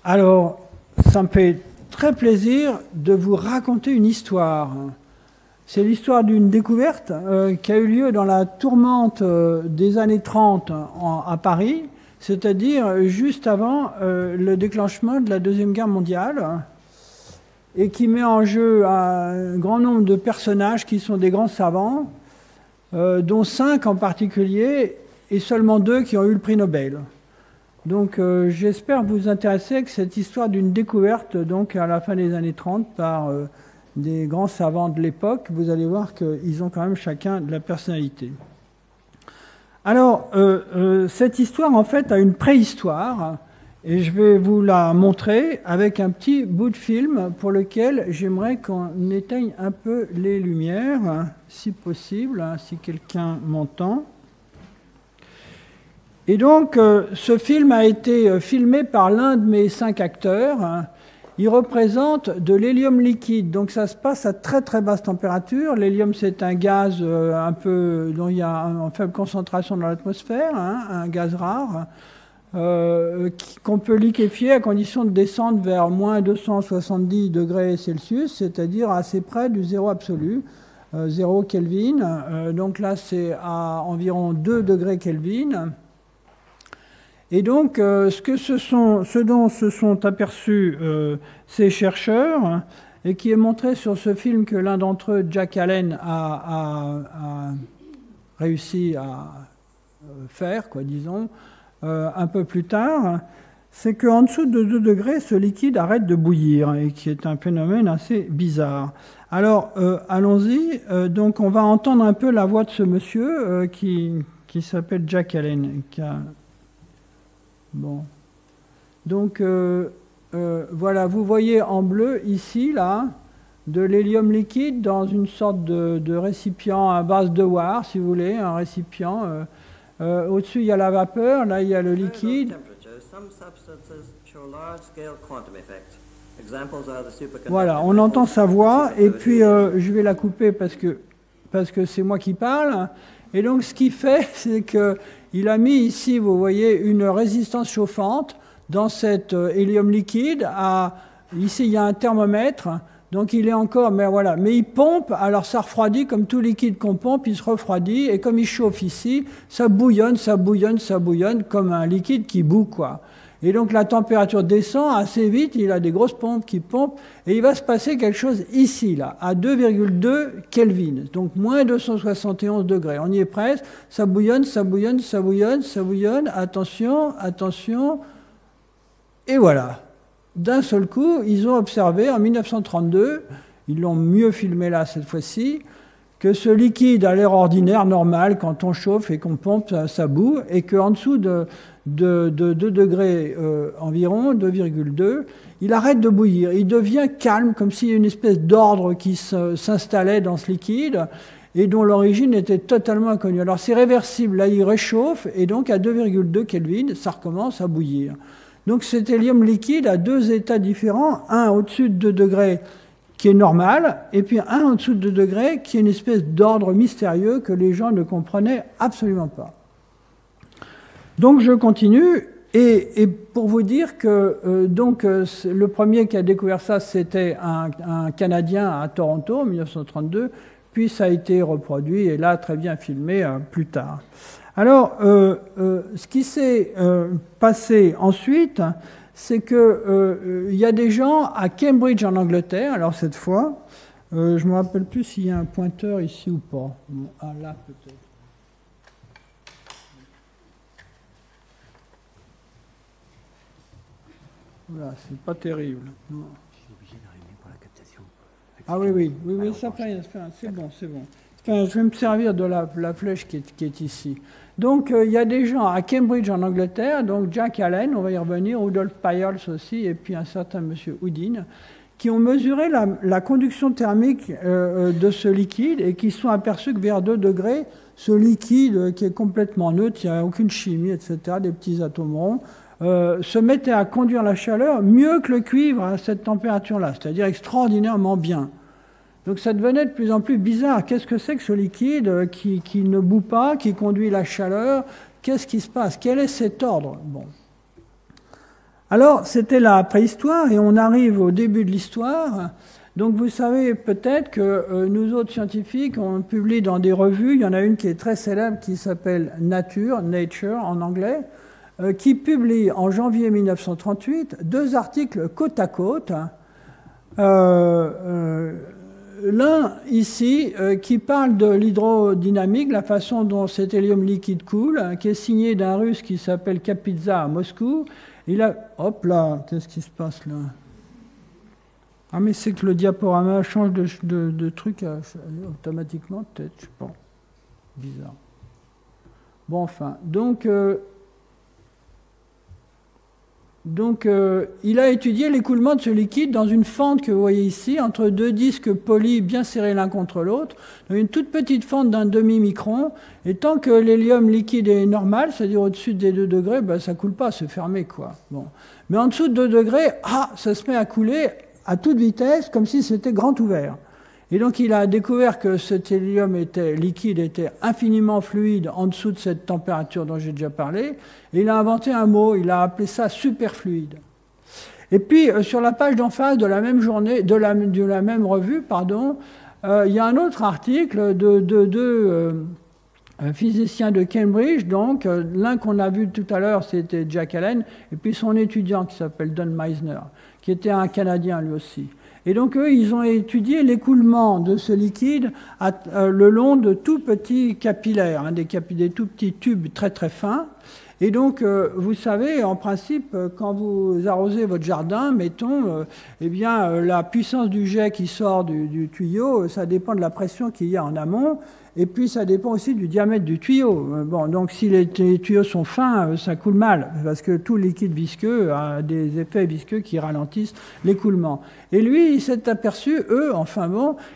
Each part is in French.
Alors, ça me fait très plaisir de vous raconter une histoire. C'est l'histoire d'une découverte qui a eu lieu dans la tourmente des années 30 à Paris, c'est-à-dire juste avant le déclenchement de la Deuxième Guerre mondiale, et qui met en jeu un grand nombre de personnages qui sont des grands savants, dont 5 en particulier, et seulement 2 qui ont eu le prix Nobel. Donc j'espère vous intéresser avec cette histoire d'une découverte donc, à la fin des années 30 par des grands savants de l'époque. Vous allez voir qu'ils ont quand même chacun de la personnalité. Alors, cette histoire, en fait, a une préhistoire, et je vais vous la montrer avec un petit bout de film pour lequel j'aimerais qu'on éteigne un peu les lumières, si possible, si quelqu'un m'entend. Et donc, ce film a été filmé par l'un de mes 5 acteurs. Il représente de l'hélium liquide, donc ça se passe à très très basse température. L'hélium, c'est un gaz dont il y a une faible concentration dans l'atmosphère, un gaz rare, qu'on peut liquéfier à condition de descendre vers moins 270 degrés Celsius, c'est-à-dire assez près du zéro absolu, 0 Kelvin. Donc là, c'est à environ 2 degrés Kelvin. Et donc, ce dont se sont aperçus ces chercheurs, et qui est montré sur ce film que l'un d'entre eux, Jack Allen, a réussi à faire, disons, un peu plus tard, c'est qu'en dessous de 2 degrés, ce liquide arrête de bouillir, et qui est un phénomène assez bizarre. Alors, allons-y. Donc, on va entendre un peu la voix de ce monsieur qui s'appelle Jack Allen, Bon. Donc, voilà, vous voyez en bleu ici, là, de l'hélium liquide dans une sorte de récipient à base de wire, si vous voulez, un récipient. Au-dessus, il y a la vapeur, là, il y a le liquide. Voilà, on entend sa voix, et puis je vais la couper parce que c'est moi qui parle. Et donc, ce qu'il fait, c'est qu'il a mis ici, vous voyez, une résistance chauffante dans cet hélium liquide. Ici, il y a un thermomètre, donc il est encore, mais voilà. Mais il pompe, alors ça refroidit, comme tout liquide qu'on pompe, il se refroidit, et comme il chauffe ici, ça bouillonne, ça bouillonne, ça bouillonne, comme un liquide qui bout, quoi. Et donc la température descend assez vite, il a des grosses pompes qui pompent, et il va se passer quelque chose ici, là, à 2,2 Kelvin, donc moins 271 degrés. On y est presque, ça bouillonne, ça bouillonne, ça bouillonne, ça bouillonne, attention, attention, et voilà. D'un seul coup, ils ont observé en 1932, ils l'ont mieux filmé là cette fois-ci, que ce liquide à l'air ordinaire, normal, quand on chauffe et qu'on pompe, ça bout, et qu'en dessous de 2 degrés environ, 2,2, il arrête de bouillir. Il devient calme, comme s'il y a une espèce d'ordre qui s'installait dans ce liquide et dont l'origine était totalement inconnue. Alors c'est réversible, là il réchauffe, et donc à 2,2 Kelvin, ça recommence à bouillir. Donc cet hélium liquide a 2 états différents, un au-dessus de 2 degrés qui est normal, et puis un en dessous de 2 degrés qui est une espèce d'ordre mystérieux que les gens ne comprenaient absolument pas. Donc je continue, et pour vous dire que le premier qui a découvert ça, c'était un Canadien à Toronto en 1932, puis ça a été reproduit, et là très bien filmé plus tard. Alors, ce qui s'est passé ensuite, c'est qu'il y a des gens à Cambridge en Angleterre, alors cette fois, je ne me rappelle plus s'il y a un pointeur ici ou pas. Ah là peut-être. Voilà, c'est pas terrible. Non. Je suis obligé d'arriver pour la captation. Ah oui, ça fait, c'est bon. Enfin, je vais me servir de la flèche qui est ici. Donc, il y a des gens à Cambridge en Angleterre, donc Jack Allen, on va y revenir, Rudolf Peierls aussi, et puis un certain monsieur Houdin, qui ont mesuré la conduction thermique de ce liquide et qui se sont aperçus que vers 2 degrés, ce liquide qui est complètement neutre, il n'y a aucune chimie, etc., des petits atomes ronds, se mettait à conduire la chaleur mieux que le cuivre à cette température-là, c'est-à-dire extraordinairement bien. Donc ça devenait de plus en plus bizarre. Qu'est-ce que c'est que ce liquide qui ne bout pas, qui conduit la chaleur? Qu'est-ce qui se passe? Quel est cet ordre? Bon. Alors, c'était la préhistoire et on arrive au début de l'histoire. Donc, vous savez peut-être que nous autres scientifiques, on publie dans des revues, il y en a une qui est très célèbre qui s'appelle Nature en anglais, qui publie en janvier 1938 2 articles côte à côte. L'un ici qui parle de l'hydrodynamique, la façon dont cet hélium liquide coule, qui est signé d'un Russe qui s'appelle Kapitsa à Moscou. Il a... Hop là, qu'est-ce qui se passe là? Ah mais c'est que le diaporama change de truc automatiquement, peut-être, je sais pas. Bizarre. Bon, enfin, donc il a étudié l'écoulement de ce liquide dans une fente que vous voyez ici, entre 2 disques polis bien serrés l'un contre l'autre, une toute petite fente d'un demi-micron, et tant que l'hélium liquide est normal, c'est-à-dire au-dessus des 2 degrés, ben, ça ne coule pas, c'est fermé, quoi. Bon. Mais en dessous de 2 degrés, ça se met à couler à toute vitesse, comme si c'était grand ouvert. Et donc il a découvert que cet hélium liquide était infiniment fluide en dessous de cette température dont j'ai déjà parlé, et il a inventé un mot, il a appelé ça superfluide. Et puis sur la page d'en face de la même journée, de la même revue, pardon, il y a un autre article de deux physiciens de Cambridge, donc l'un qu'on a vu tout à l'heure c'était Jack Allen, et puis son étudiant qui s'appelle Don Meisner, qui était un Canadien lui aussi. Et donc, eux, ils ont étudié l'écoulement de ce liquide le long de tout petits capillaires, hein, des tout petits tubes très très fins. Et donc, vous savez, en principe, quand vous arrosez votre jardin, mettons, eh bien, la puissance du jet qui sort du tuyau, ça dépend de la pression qu'il y a en amont. Et puis, ça dépend aussi du diamètre du tuyau. Bon, donc, si les tuyaux sont fins, ça coule mal, parce que tout liquide visqueux a des effets visqueux qui ralentissent l'écoulement. Et lui, il s'est aperçu,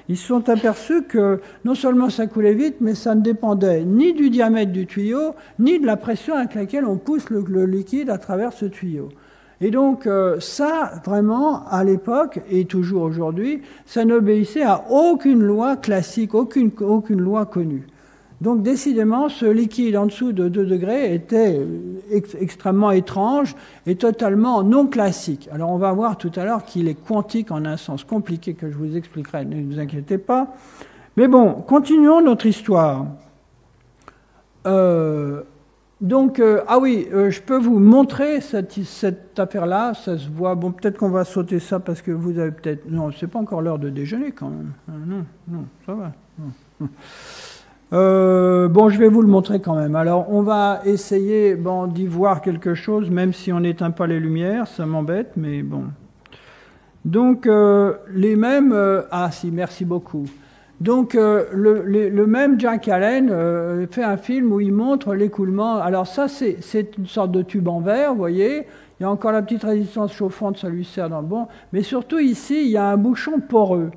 ils se sont aperçus que non seulement ça coulait vite, mais ça ne dépendait ni du diamètre du tuyau, ni de la pression avec laquelle on pousse le liquide à travers ce tuyau. Et donc ça, vraiment, à l'époque, et toujours aujourd'hui, ça n'obéissait à aucune loi classique, aucune loi connue. Donc décidément, ce liquide en dessous de 2 degrés était extrêmement étrange et totalement non classique. Alors on va voir tout à l'heure qu'il est quantique en un sens compliqué que je vous expliquerai, ne vous inquiétez pas. Mais bon, continuons notre histoire. Je peux vous montrer cette affaire-là, ça se voit. Bon, peut-être qu'on va sauter ça parce que vous avez peut-être... Non, c'est pas encore l'heure de déjeuner quand même. Non, ça va. Je vais vous le montrer quand même. Alors, on va essayer d'y voir quelque chose, même si on n'éteint pas les lumières, ça m'embête, mais bon. Donc, les mêmes... merci beaucoup. Donc, le même Jack Allen fait un film où il montre l'écoulement. Alors ça, c'est une sorte de tube en verre, vous voyez. Il y a encore la petite résistance chauffante, ça lui sert dans le bon. Mais surtout ici, il y a un bouchon poreux.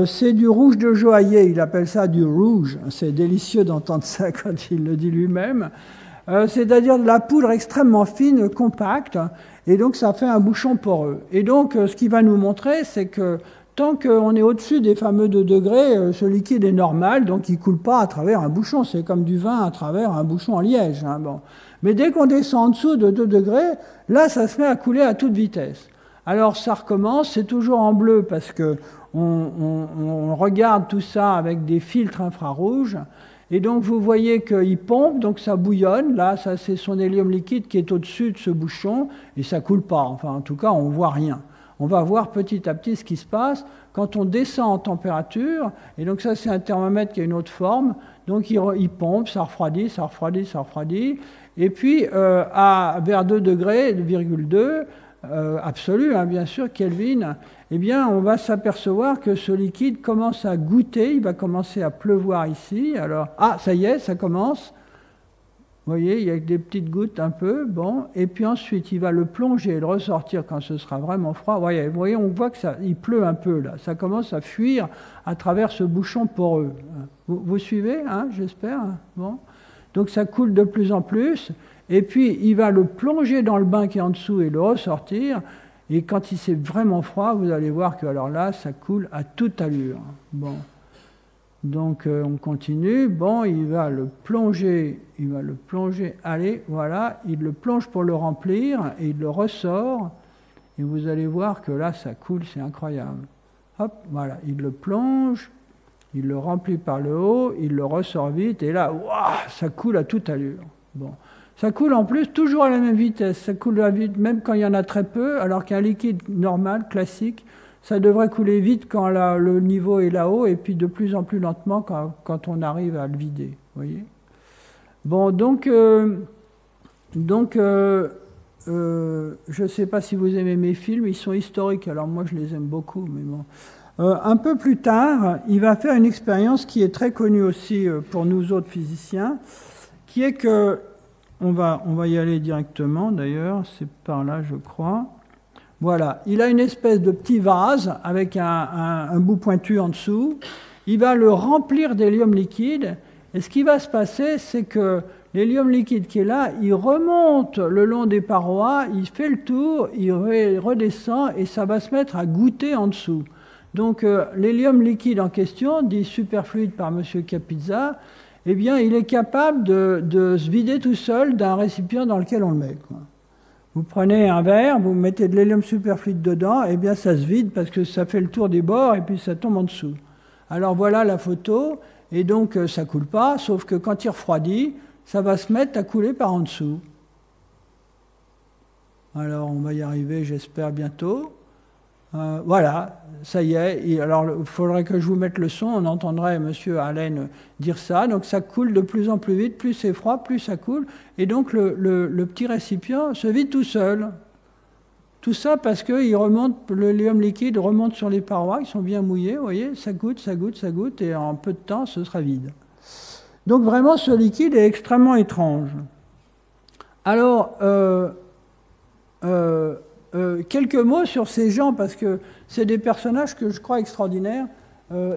C'est du rouge de joaillier, il appelle ça du rouge. C'est délicieux d'entendre ça quand il le dit lui-même. C'est-à-dire de la poudre extrêmement fine, compacte. Et donc, ça fait un bouchon poreux. Et donc, ce qu'il va nous montrer, c'est que tant qu'on est au-dessus des fameux 2 degrés, ce liquide est normal, donc il ne coule pas à travers un bouchon. C'est comme du vin à travers un bouchon en liège. Hein, bon. Mais dès qu'on descend en dessous de 2 degrés, là, ça se met à couler à toute vitesse. Alors, ça recommence, c'est toujours en bleu parce que on regarde tout ça avec des filtres infrarouges. Et donc, vous voyez qu'il pompe, donc ça bouillonne. Là, ça, c'est son hélium liquide qui est au-dessus de ce bouchon, et ça ne coule pas. Enfin, en tout cas, on ne voit rien. On va voir petit à petit ce qui se passe quand on descend en température. Et donc ça, c'est un thermomètre qui a une autre forme. Donc il pompe, ça refroidit, ça refroidit, ça refroidit. Et puis vers 2 degrés, 2,2, absolu, hein, bien sûr, Kelvin, eh bien, on va s'apercevoir que ce liquide commence à goûter. Il va commencer à pleuvoir ici. Alors, ça y est, ça commence. Vous voyez, il y a des petites gouttes un peu, bon, et puis ensuite il va le plonger et le ressortir quand ce sera vraiment froid. Vous voyez, on voit que il pleut un peu là, ça commence à fuir à travers ce bouchon poreux. Vous suivez, hein, j'espère. Bon. Donc ça coule de plus en plus, et puis il va le plonger dans le bain qui est en dessous et le ressortir, et quand il c'est vraiment froid, vous allez voir que alors là, ça coule à toute allure. Bon. Donc on continue. Bon, il va le plonger, allez, voilà, il le plonge pour le remplir et il le ressort. Et vous allez voir que là, ça coule, c'est incroyable. Hop, voilà, il le plonge, il le remplit par le haut, il le ressort vite, et là, waouh, ça coule à toute allure. Bon. Ça coule en plus toujours à la même vitesse, ça coule vite même quand il y en a très peu, alors qu'un liquide normal, classique, ça devrait couler vite quand le niveau est là-haut, et puis de plus en plus lentement quand on arrive à le vider. Voyez. Bon, donc je ne sais pas si vous aimez mes films, ils sont historiques, alors moi je les aime beaucoup, mais bon. Un peu plus tard, il va faire une expérience qui est très connue aussi pour nous autres physiciens, qui est que, on va y aller directement d'ailleurs, c'est par là je crois. Voilà, il a une espèce de petit vase avec un bout pointu en dessous. Il va le remplir d'hélium liquide. Et ce qui va se passer, c'est que l'hélium liquide qui est là, il remonte le long des parois, il fait le tour, il redescend et ça va se mettre à goûter en dessous. Donc l'hélium liquide en question, dit superfluide par M. Capizza, eh bien il est capable de se vider tout seul d'un récipient dans lequel on le met, quoi. Vous prenez un verre, vous mettez de l'hélium superfluide dedans, et bien ça se vide parce que ça fait le tour des bords et puis ça tombe en dessous. Alors voilà la photo, et donc ça ne coule pas, sauf que quand il refroidit, ça va se mettre à couler par en dessous. Alors on va y arriver, j'espère, bientôt. Voilà, ça y est. Alors il faudrait que je vous mette le son, on entendrait M. Allen dire ça. Donc ça coule de plus en plus vite, plus c'est froid, plus ça coule. Et donc le petit récipient se vide tout seul. Tout ça parce que l'hélium liquide remonte sur les parois, ils sont bien mouillés, vous voyez, ça goûte, ça goûte, ça goûte, et en peu de temps, ce sera vide. Donc vraiment, ce liquide est extrêmement étrange. Alors, quelques mots sur ces gens, parce que c'est des personnages que je crois extraordinaires,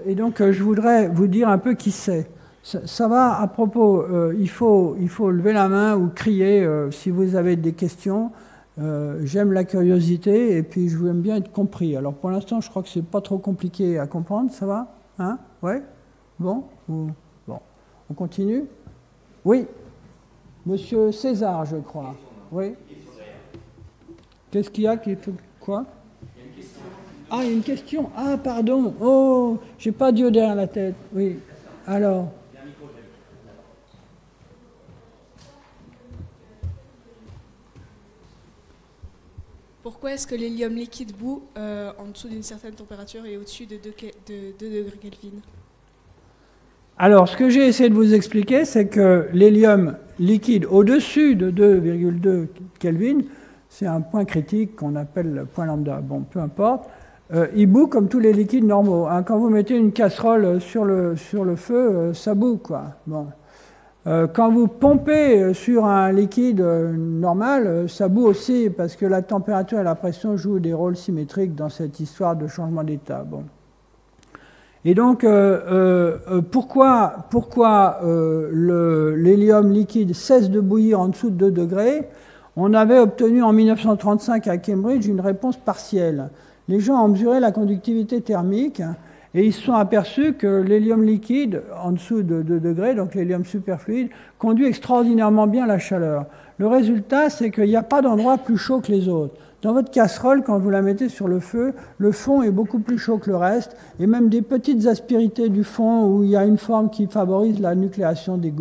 et donc je voudrais vous dire un peu qui c'est. Ça va à propos, il faut lever la main ou crier si vous avez des questions. J'aime la curiosité et puis je aime bien être compris. Alors pour l'instant, je crois que c'est pas trop compliqué à comprendre, ça va? Hein? Ouais? Bon? Bon. On continue? Oui? Monsieur César, je crois. Oui? Qu'est-ce qu'il y a qui... Quoi? Il y a une question. Ah, il y a une question. Ah, pardon. Oh, j'ai pas Dieu derrière la tête. Oui. Alors. Pourquoi est-ce que l'hélium liquide bout en dessous d'une certaine température et au-dessus de 2 degrés Kelvin? Alors, ce que j'ai essayé de vous expliquer, c'est que l'hélium liquide au-dessus de 2,2 Kelvin, c'est un point critique qu'on appelle le point lambda. Bon, peu importe. Il bout comme tous les liquides normaux. Hein. Quand vous mettez une casserole sur le feu, ça bout, quoi. Bon. Quand vous pompez sur un liquide normal, ça bout aussi, parce que la température et la pression jouent des rôles symétriques dans cette histoire de changement d'état. Bon. Et donc, pourquoi l'hélium liquide cesse de bouillir en dessous de 2 degrés? On avait obtenu en 1935 à Cambridge une réponse partielle. Les gens ont mesuré la conductivité thermique et ils se sont aperçus que l'hélium liquide en dessous de 2 degrés, donc l'hélium superfluide, conduit extraordinairement bien la chaleur. Le résultat, c'est qu'il n'y a pas d'endroit plus chaud que les autres. Dans votre casserole, quand vous la mettez sur le feu, le fond est beaucoup plus chaud que le reste, et même des petites aspérités du fond où il y a une forme qui favorise la nucléation des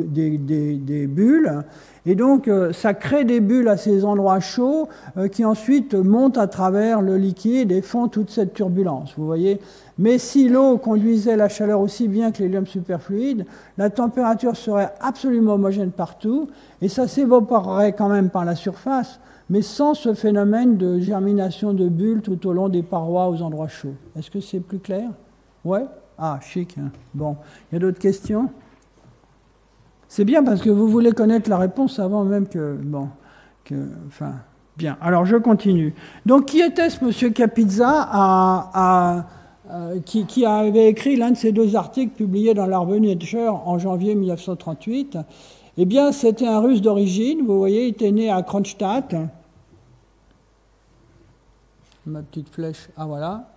bulles. Et donc, ça crée des bulles à ces endroits chauds qui ensuite montent à travers le liquide et font toute cette turbulence, vous voyez. Mais si l'eau conduisait la chaleur aussi bien que l'hélium superfluide, la température serait absolument homogène partout, et ça s'évaporerait quand même par la surface, mais sans ce phénomène de germination de bulles tout au long des parois aux endroits chauds. Est-ce que c'est plus clair? Ouais? Ah, chic. Hein. Bon, il y a d'autres questions? C'est bien parce que vous voulez connaître la réponse avant même que... Bon, enfin, bien. Alors, je continue. Donc, qui était ce monsieur Capizza qui avait écrit l'un de ces 2 articles publiés dans l'Harvard Nature en janvier 1938? Eh bien, c'était un Russe d'origine. Vous voyez, il était né à Kronstadt. Ma petite flèche, ah voilà.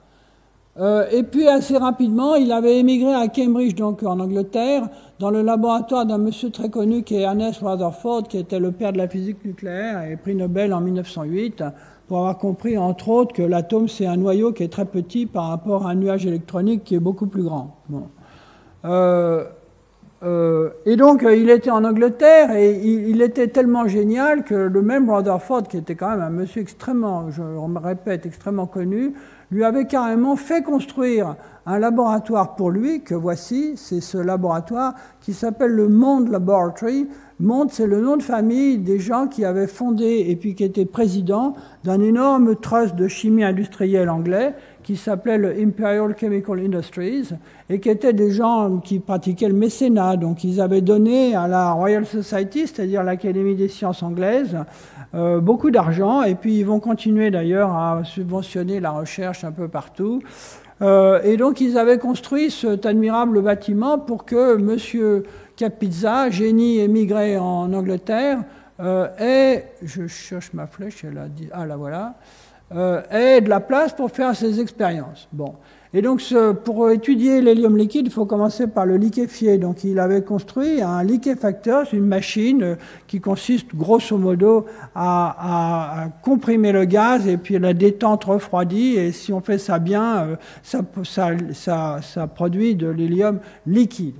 Et puis assez rapidement, il avait émigré à Cambridge, donc en Angleterre, dans le laboratoire d'un monsieur très connu qui est Ernest Rutherford, qui était le père de la physique nucléaire et prix Nobel en 1908, pour avoir compris, entre autres, que l'atome, c'est un noyau qui est très petit par rapport à un nuage électronique qui est beaucoup plus grand. Bon. Et donc, il était en Angleterre et il était tellement génial que le même Rutherford, qui était quand même un monsieur extrêmement, je me répète, extrêmement connu, lui avait carrément fait construire un laboratoire pour lui, que voici, c'est ce laboratoire qui s'appelle le Mond Laboratory. Mond, c'est le nom de famille des gens qui avaient fondé et puis qui étaient présidents d'un énorme trust de chimie industrielle anglais qui s'appelait le Imperial Chemical Industries et qui étaient des gens qui pratiquaient le mécénat. Donc ils avaient donné à la Royal Society, c'est-à-dire l'Académie des sciences anglaises, beaucoup d'argent, et puis ils vont continuer d'ailleurs à subventionner la recherche un peu partout. Et donc ils avaient construit cet admirable bâtiment pour que M. Kapitsa, génie émigré en Angleterre, je cherche ma flèche, elle a dit, ah la voilà, ait de la place pour faire ses expériences. Bon. Et donc, pour étudier l'hélium liquide, il faut commencer par le liquéfier. Donc, il avait construit un liquéfacteur, c'est une machine qui consiste grosso modo à comprimer le gaz et puis la détente refroidit. Et si on fait ça bien, ça produit de l'hélium liquide.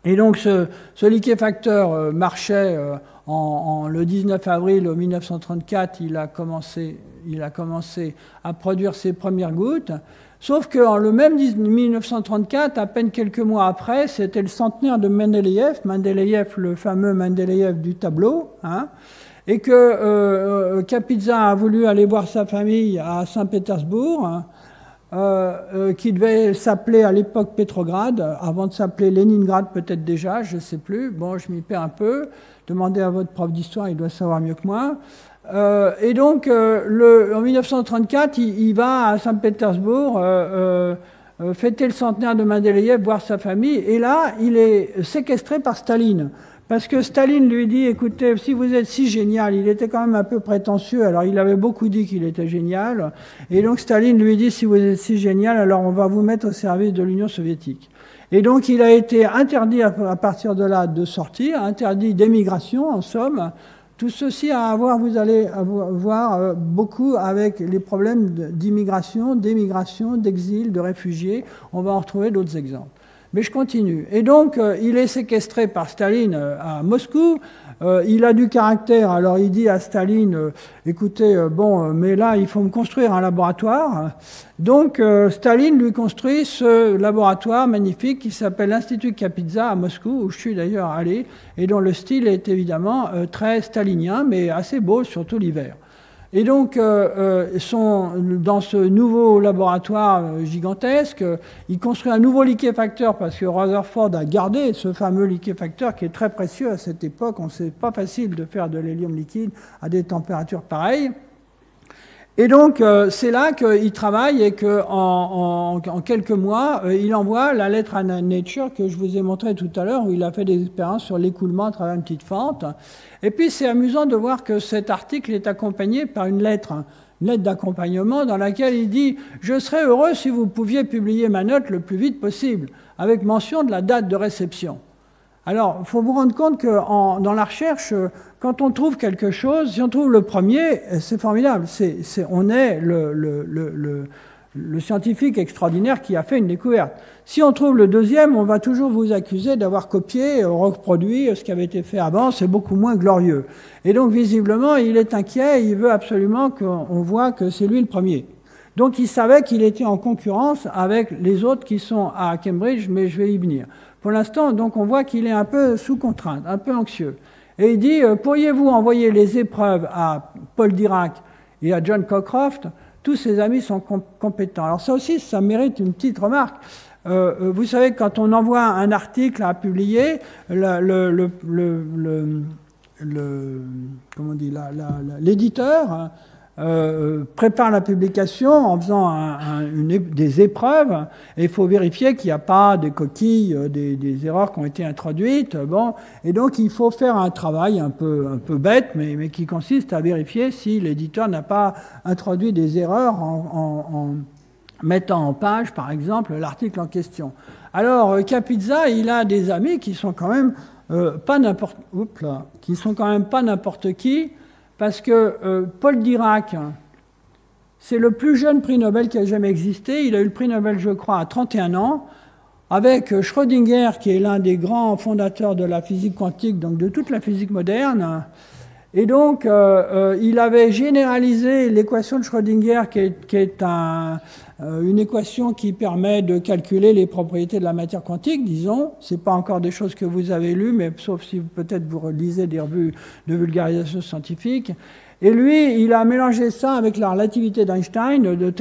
Et donc, ce liquéfacteur marchait le 19 avril 1934. Il a commencé à produire ses premières gouttes. Sauf que le même 1934, à peine quelques mois après, c'était le centenaire de Mendeleïev, le fameux Mendeleïev du tableau, hein, et que Kapitsa a voulu aller voir sa famille à Saint-Pétersbourg, qui devait s'appeler à l'époque Petrograd, avant de s'appeler Leningrad peut-être déjà, je ne sais plus. Bon, je m'y perds un peu. Demandez à votre prof d'histoire, il doit savoir mieux que moi. Et donc, en 1934, il va à Saint-Pétersbourg fêter le centenaire de Mendeleïev, voir sa famille, et là, il est séquestré par Staline. Parce que Staline lui dit, écoutez, si vous êtes si génial, il était quand même un peu prétentieux, alors il avait beaucoup dit qu'il était génial, et donc Staline lui dit, si vous êtes si génial, alors on va vous mettre au service de l'Union soviétique. Et donc il a été interdit à partir de là de sortir, interdit d'émigration en somme. Tout ceci vous allez voir beaucoup avec les problèmes d'immigration, d'émigration, d'exil, de réfugiés. On va en retrouver d'autres exemples. Mais je continue. Et donc, il est séquestré par Staline à Moscou. Il a du caractère. Alors, il dit à Staline, écoutez, mais là, il faut me construire un laboratoire. Donc, Staline lui construit ce laboratoire magnifique qui s'appelle l'Institut Kapitsa à Moscou, où je suis d'ailleurs allé, et dont le style est évidemment très stalinien, mais assez beau, surtout l'hiver. Et donc, dans ce nouveau laboratoire gigantesque, il construit un nouveau liquéfacteur parce que Rutherford a gardé ce fameux liquéfacteur qui est très précieux à cette époque. C'est pas facile de faire de l'hélium liquide à des températures pareilles. Et donc, c'est là qu'il travaille et qu'en quelques mois, il envoie la lettre à Nature que je vous ai montré tout à l'heure, où il a fait des expériences sur l'écoulement à travers une petite fente. Et puis, c'est amusant de voir que cet article est accompagné par une lettre d'accompagnement dans laquelle il dit « Je serais heureux si vous pouviez publier ma note le plus vite possible, avec mention de la date de réception. » Alors, il faut vous rendre compte que dans la recherche, quand on trouve quelque chose, si on trouve le premier, c'est formidable. On est le scientifique extraordinaire qui a fait une découverte. Si on trouve le deuxième, on va toujours vous accuser d'avoir copié, reproduit ce qui avait été fait avant. C'est beaucoup moins glorieux. Et donc, visiblement, il est inquiet. Il veut absolument qu'on voit que c'est lui le premier. Donc, il savait qu'il était en concurrence avec les autres qui sont à Cambridge, mais je vais y venir. Pour l'instant, donc, on voit qu'il est un peu sous contrainte, un peu anxieux. Et il dit, pourriez-vous envoyer les épreuves à Paul Dirac et à John Cockcroft? Tous ses amis sont compétents. Alors ça aussi, ça mérite une petite remarque. Vous savez, quand on envoie un article à publier, l'éditeur prépare la publication en faisant des épreuves, et il faut vérifier qu'il n'y a pas des coquilles, des erreurs qui ont été introduites. Bon, et donc il faut faire un travail un peu bête, mais qui consiste à vérifier si l'éditeur n'a pas introduit des erreurs mettant en page, par exemple, l'article en question. Alors, Kapitsa, il a des amis qui sont quand même pas n'importe qui, parce que Paul Dirac, c'est le plus jeune prix Nobel qui a jamais existé. Il a eu le prix Nobel, je crois, à 31 ans, avec Schrödinger, qui est l'un des grands fondateurs de la physique quantique, donc de toute la physique moderne. Et donc, il avait généralisé l'équation de Schrödinger, qui est une équation qui permet de calculer les propriétés de la matière quantique, disons. Ce n'est pas encore des choses que vous avez lues, mais sauf si peut-être vous lisez des revues de vulgarisation scientifique. Et lui, il a mélangé ça avec la relativité d'Einstein de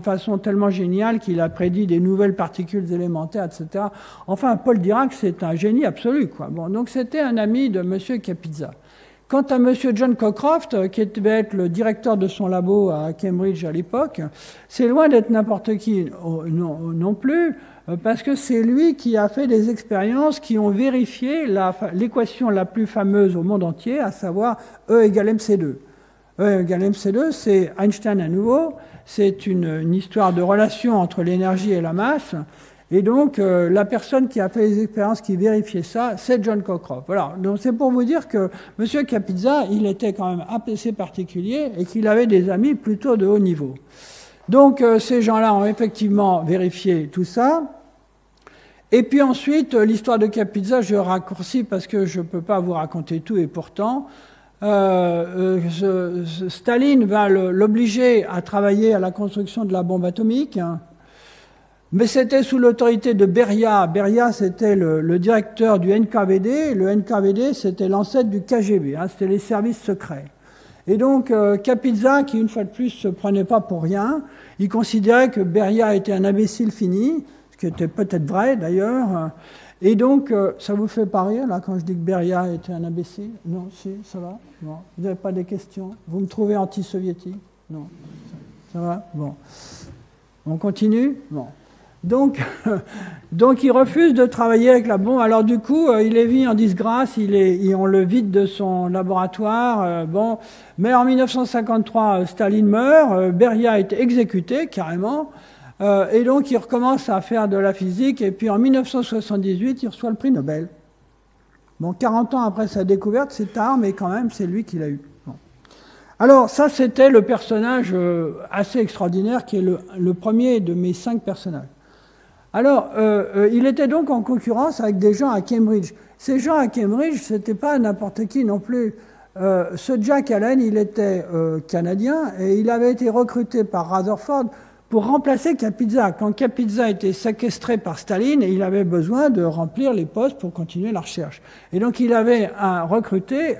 façon tellement géniale qu'il a prédit des nouvelles particules élémentaires, etc. Enfin, Paul Dirac, c'est un génie absolu, quoi. Bon, donc c'était un ami de M. Kapitsa. Quant à M. John Cockcroft, qui devait être le directeur de son labo à Cambridge à l'époque, c'est loin d'être n'importe qui non plus, parce que c'est lui qui a fait des expériences qui ont vérifié l'équation la plus fameuse au monde entier, à savoir E égale mc2. E égale mc2, c'est Einstein à nouveau, c'est une histoire de relation entre l'énergie et la masse. Et donc, la personne qui a fait les expériences qui vérifiait ça, c'est John Cockcroft. Voilà. Donc, c'est pour vous dire que M. Kapitsa, il était quand même assez particulier et qu'il avait des amis plutôt de haut niveau. Donc, ces gens-là ont effectivement vérifié tout ça. Et puis ensuite, l'histoire de Kapitsa, je raccourcis parce que je ne peux pas vous raconter tout, et pourtant, Staline va l'obliger à travailler à la construction de la bombe atomique. Mais c'était sous l'autorité de Beria. Beria, c'était le directeur du NKVD. Le NKVD, c'était l'ancêtre du KGB. C'était les services secrets. Et donc, Kapitsa, qui une fois de plus se prenait pas pour rien, il considérait que Beria était un imbécile fini, ce qui était peut-être vrai d'ailleurs. Et donc, ça vous fait pas rire, là, quand je dis que Beria était un imbécile? Non, si, ça va? Bon. Vous n'avez pas des questions? Vous me trouvez anti-soviétique? Non. Ça va? Bon. On continue? Bon. Donc, il refuse de travailler avec la bombe. Alors du coup, il est mis en disgrâce, on le vide de son laboratoire. Bon. Mais en 1953, Staline meurt, Beria est exécuté carrément, et donc il recommence à faire de la physique, et puis en 1978, il reçoit le prix Nobel. Bon, 40 ans après sa découverte, c'est tard, mais quand même, c'est lui qui l'a eu. Bon. Alors ça, c'était le personnage assez extraordinaire, qui est le premier de mes 5 personnages. Alors, il était donc en concurrence avec des gens à Cambridge. Ces gens à Cambridge, ce n'était pas n'importe qui non plus. Ce Jack Allen, il était canadien et il avait été recruté par Rutherford pour remplacer Kapitsa. Quand Kapitsa était séquestré par Staline, il avait besoin de remplir les postes pour continuer la recherche. Et donc, il avait recruté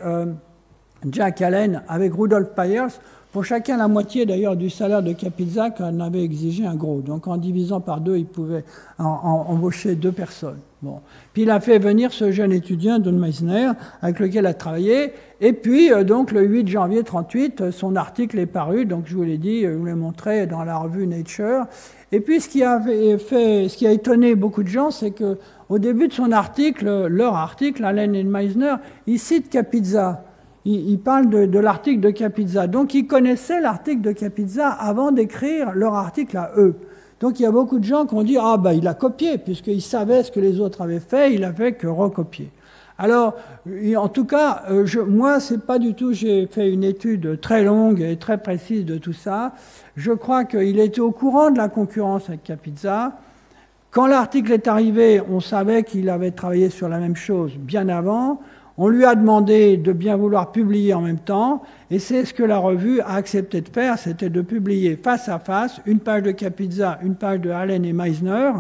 Jack Allen avec Rudolf Pyers, pour chacun la moitié d'ailleurs du salaire de Kapitsa qu'on avait exigé un gros. Donc en divisant par 2, il pouvait embaucher 2 personnes. Bon. Puis il a fait venir ce jeune étudiant, Don Meissner, avec lequel il a travaillé. Et puis donc le 8 janvier 1938, son article est paru, donc je vous l'ai dit, je vous l'ai montré dans la revue Nature. Et puis ce qui a étonné beaucoup de gens, c'est qu'au début de son article, leur article, Allen et Meissner, il cite Kapitsa. Ils parlent de l'article de Kapitsa. Donc, ils connaissaient l'article de Kapitsa avant d'écrire leur article à eux. Donc, il y a beaucoup de gens qui ont dit « Ah, ben, il a copié, puisqu'il savait ce que les autres avaient fait, il n'avait que recopié. » Alors, en tout cas, moi, c'est pas du tout... J'ai fait une étude très longue et très précise de tout ça. Je crois qu'il était au courant de la concurrence avec Kapitsa. Quand l'article est arrivé, on savait qu'il avait travaillé sur la même chose bien avant. On lui a demandé de bien vouloir publier en même temps, et c'est ce que la revue a accepté de faire, c'était de publier face à face, une page de Kapitsa, une page de Allen et Meissner,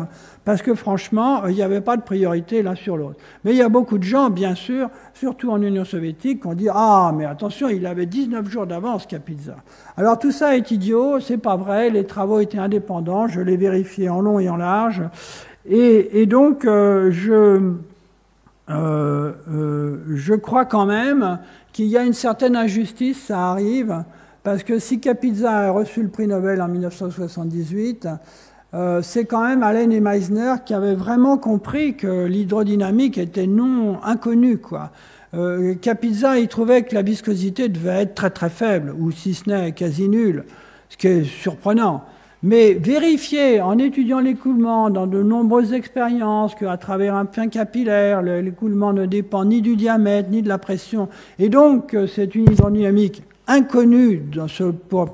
parce que franchement, il n'y avait pas de priorité l'un sur l'autre. Mais il y a beaucoup de gens, bien sûr, surtout en Union soviétique, qui ont dit « Ah, mais attention, il avait 19 jours d'avance, Kapitsa. » Alors tout ça est idiot, c'est pas vrai, les travaux étaient indépendants, je l'ai vérifié en long et en large, et donc je crois quand même qu'il y a une certaine injustice, ça arrive, parce que si Kapitsa a reçu le prix Nobel en 1978, c'est quand même Allen et Meissner qui avaient vraiment compris que l'hydrodynamique était non inconnue, quoi. Kapitsa, il trouvait que la viscosité devait être très très faible, ou si ce n'est quasi nulle, ce qui est surprenant. Mais vérifier en étudiant l'écoulement dans de nombreuses expériences qu'à travers un fin capillaire, l'écoulement ne dépend ni du diamètre ni de la pression, et donc c'est une hydrodynamique inconnue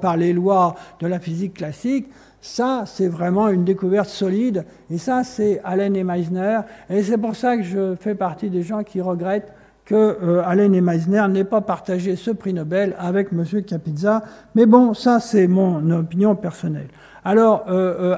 par les lois de la physique classique, ça c'est vraiment une découverte solide, et ça c'est Allen et Meissner, et c'est pour ça que je fais partie des gens qui regrettent que Allen et Meissner n'aient pas partagé ce prix Nobel avec M. Kapitsa, mais bon, ça c'est mon opinion personnelle. Alors,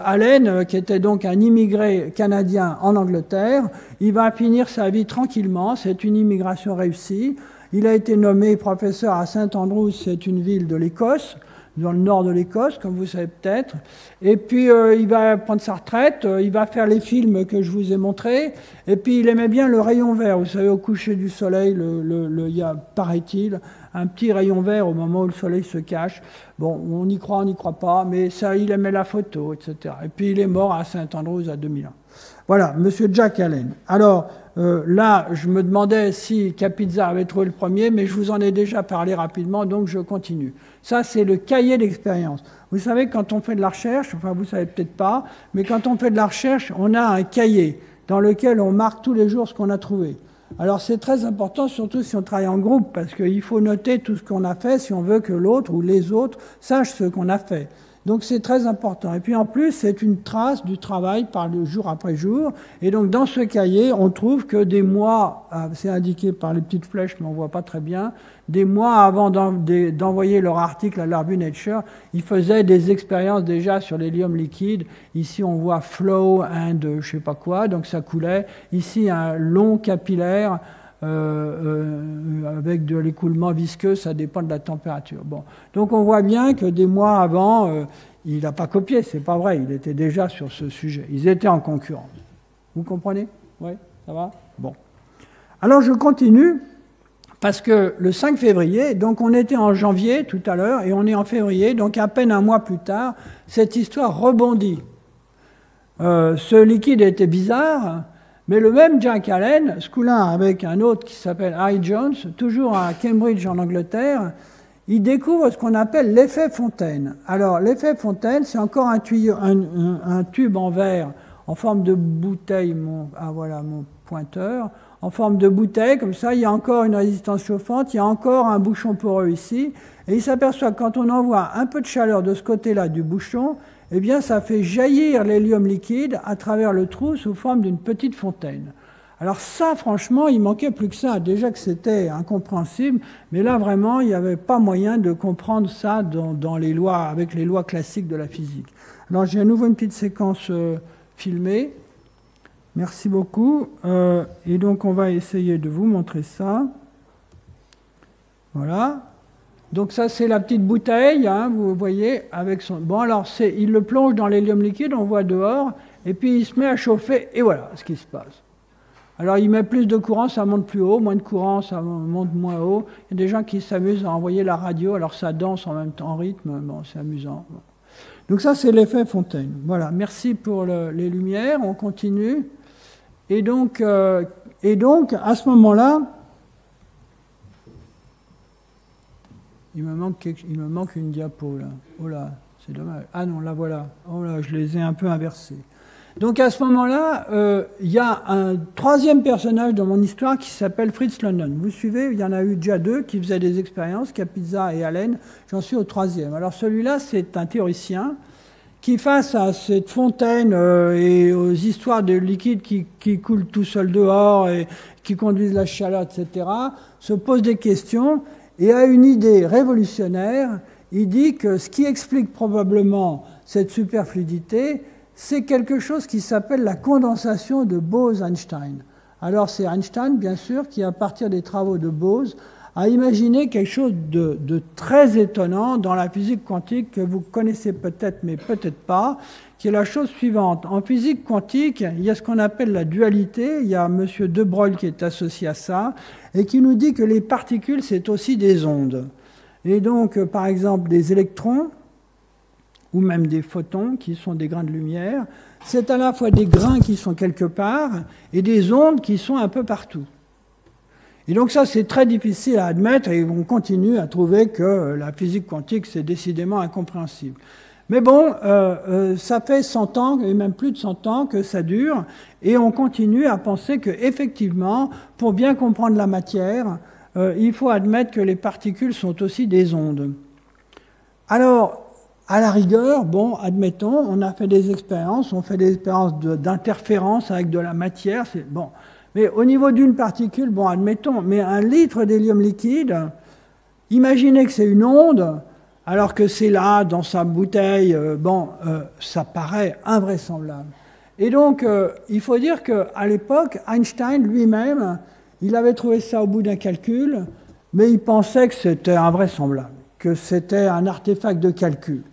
Allen, qui était donc un immigré canadien en Angleterre, il va finir sa vie tranquillement, c'est une immigration réussie. Il a été nommé professeur à St Andrews, c'est une ville de l'Écosse, dans le nord de l'Écosse, comme vous savez peut-être. Et puis, il va prendre sa retraite, il va faire les films que je vous ai montrés, et puis il aimait bien le rayon vert. Vous savez, au coucher du soleil, il y a, paraît-il, un petit rayon vert au moment où le soleil se cache. Bon, on y croit, on n'y croit pas, mais ça, il aimait la photo, etc. Et puis, il est mort à St Andrews à 2001. Voilà, Monsieur Jack Allen. Alors, là, je me demandais si Kapitsa avait trouvé le premier, mais je vous en ai déjà parlé rapidement, donc je continue. Ça, c'est le cahier d'expérience. Vous savez, quand on fait de la recherche, enfin, vous ne savez peut-être pas, mais quand on fait de la recherche, on a un cahier dans lequel on marque tous les jours ce qu'on a trouvé. Alors, c'est très important, surtout si on travaille en groupe, parce qu'il faut noter tout ce qu'on a fait si on veut que l'autre ou les autres sachent ce qu'on a fait. Donc c'est très important. Et puis en plus, c'est une trace du travail par le jour après jour. Et donc dans ce cahier, on trouve que des mois, c'est indiqué par les petites flèches, mais on ne voit pas très bien, des mois avant d'envoyer leur article à la revue Nature, ils faisaient des expériences déjà sur l'hélium liquide. Ici, on voit flow and je ne sais pas quoi, donc ça coulait. Ici, un long capillaire avec de l'écoulement visqueux, ça dépend de la température. Bon. Donc on voit bien que des mois avant, il n'a pas copié, c'est pas vrai, il était déjà sur ce sujet. Ils étaient en concurrence. Vous comprenez? Oui, ça va? Bon. Alors je continue, parce que le 5 février, donc on était en janvier tout à l'heure, et on est en février, donc à peine un mois plus tard, cette histoire rebondit. Ce liquide était bizarre, mais le même Jack Allen, ce coup-là avec un autre qui s'appelle Harry Jones, toujours à Cambridge en Angleterre, il découvre ce qu'on appelle l'effet Fontaine. Alors l'effet Fontaine, c'est encore un tube en verre en forme de bouteille, voilà mon pointeur, en forme de bouteille, comme ça il y a encore une résistance chauffante, il y a encore un bouchon poreux ici, et il s'aperçoit que quand on envoie un peu de chaleur de ce côté-là du bouchon, eh bien, ça fait jaillir l'hélium liquide à travers le trou sous forme d'une petite fontaine. Alors ça, franchement, il manquait plus que ça. Déjà que c'était incompréhensible, mais là, vraiment, il n'y avait pas moyen de comprendre ça dans les lois, avec les lois classiques de la physique. Alors, j'ai à nouveau une petite séquence filmée. Merci beaucoup. Et donc, on va essayer de vous montrer ça. Voilà. Donc ça, c'est la petite bouteille, hein, vous voyez, avec son... Bon, alors, il le plonge dans l'hélium liquide, on voit dehors, et puis il se met à chauffer, et voilà ce qui se passe. Alors, il met plus de courant, ça monte plus haut, moins de courant, ça monte moins haut. Il y a des gens qui s'amusent à envoyer la radio, alors ça danse en même temps, en rythme, bon, c'est amusant. Bon. Donc ça, c'est l'effet Fontaine. Voilà, merci pour les lumières, on continue. Et donc à ce moment-là, il me manque une diapo, là. Oh là, c'est dommage. Ah non, là, voilà. Oh là, je les ai un peu inversés. Donc, à ce moment-là, il y a un troisième personnage dans mon histoire qui s'appelle Fritz London. Vous suivez, il y en a eu déjà deux qui faisaient des expériences, Kapitsa et Allen. J'en suis au troisième. Alors, celui-là, c'est un théoricien qui, face à cette fontaine et aux histoires de liquide qui coulent tout seul dehors et qui conduisent la chaleur, etc., se pose des questions et a une idée révolutionnaire. Il dit que ce qui explique probablement cette superfluidité, c'est quelque chose qui s'appelle la condensation de Bose-Einstein. Alors c'est Einstein, bien sûr, qui, à partir des travaux de Bose, a imaginé quelque chose de très étonnant dans la physique quantique que vous connaissez peut-être, mais peut-être pas, qui est la chose suivante. En physique quantique, il y a ce qu'on appelle la dualité. Il y a M. De Broglie qui est associé à ça, et qui nous dit que les particules, c'est aussi des ondes. Et donc, par exemple, des électrons, ou même des photons, qui sont des grains de lumière, c'est à la fois des grains qui sont quelque part, et des ondes qui sont un peu partout. Et donc ça, c'est très difficile à admettre, et on continue à trouver que la physique quantique, c'est décidément incompréhensible. Mais bon, ça fait 100 ans, et même plus de 100 ans que ça dure, et on continue à penser qu'effectivement, pour bien comprendre la matière, il faut admettre que les particules sont aussi des ondes. Alors, à la rigueur, bon, admettons, on a fait des expériences, on fait des expériences d'interférence avec de la matière, c'est bon. Mais au niveau d'une particule, bon, admettons, mais 1 litre d'hélium liquide, imaginez que c'est une onde, alors que c'est là, dans sa bouteille, ça paraît invraisemblable. Et donc, il faut dire qu'à l'époque, Einstein lui-même, il avait trouvé ça au bout d'un calcul, mais il pensait que c'était invraisemblable, que c'était un artefact de calcul.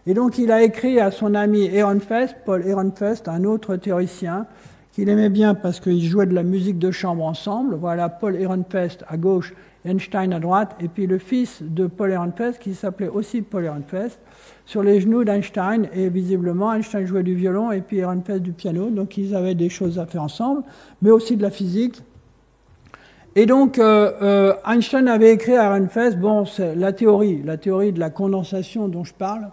Et donc, il a écrit à son ami Ehrenfest, Paul Ehrenfest, un autre théoricien, qu'il aimait bien parce qu'ils jouaient de la musique de chambre ensemble. Voilà, Paul Ehrenfest à gauche, Einstein à droite, et puis le fils de Paul Ehrenfest, qui s'appelait aussi Paul Ehrenfest, sur les genoux d'Einstein, et visiblement Einstein jouait du violon et puis Ehrenfest du piano, donc ils avaient des choses à faire ensemble, mais aussi de la physique. Et donc Einstein avait écrit à Ehrenfest, bon, c'est la théorie de la condensation dont je parle,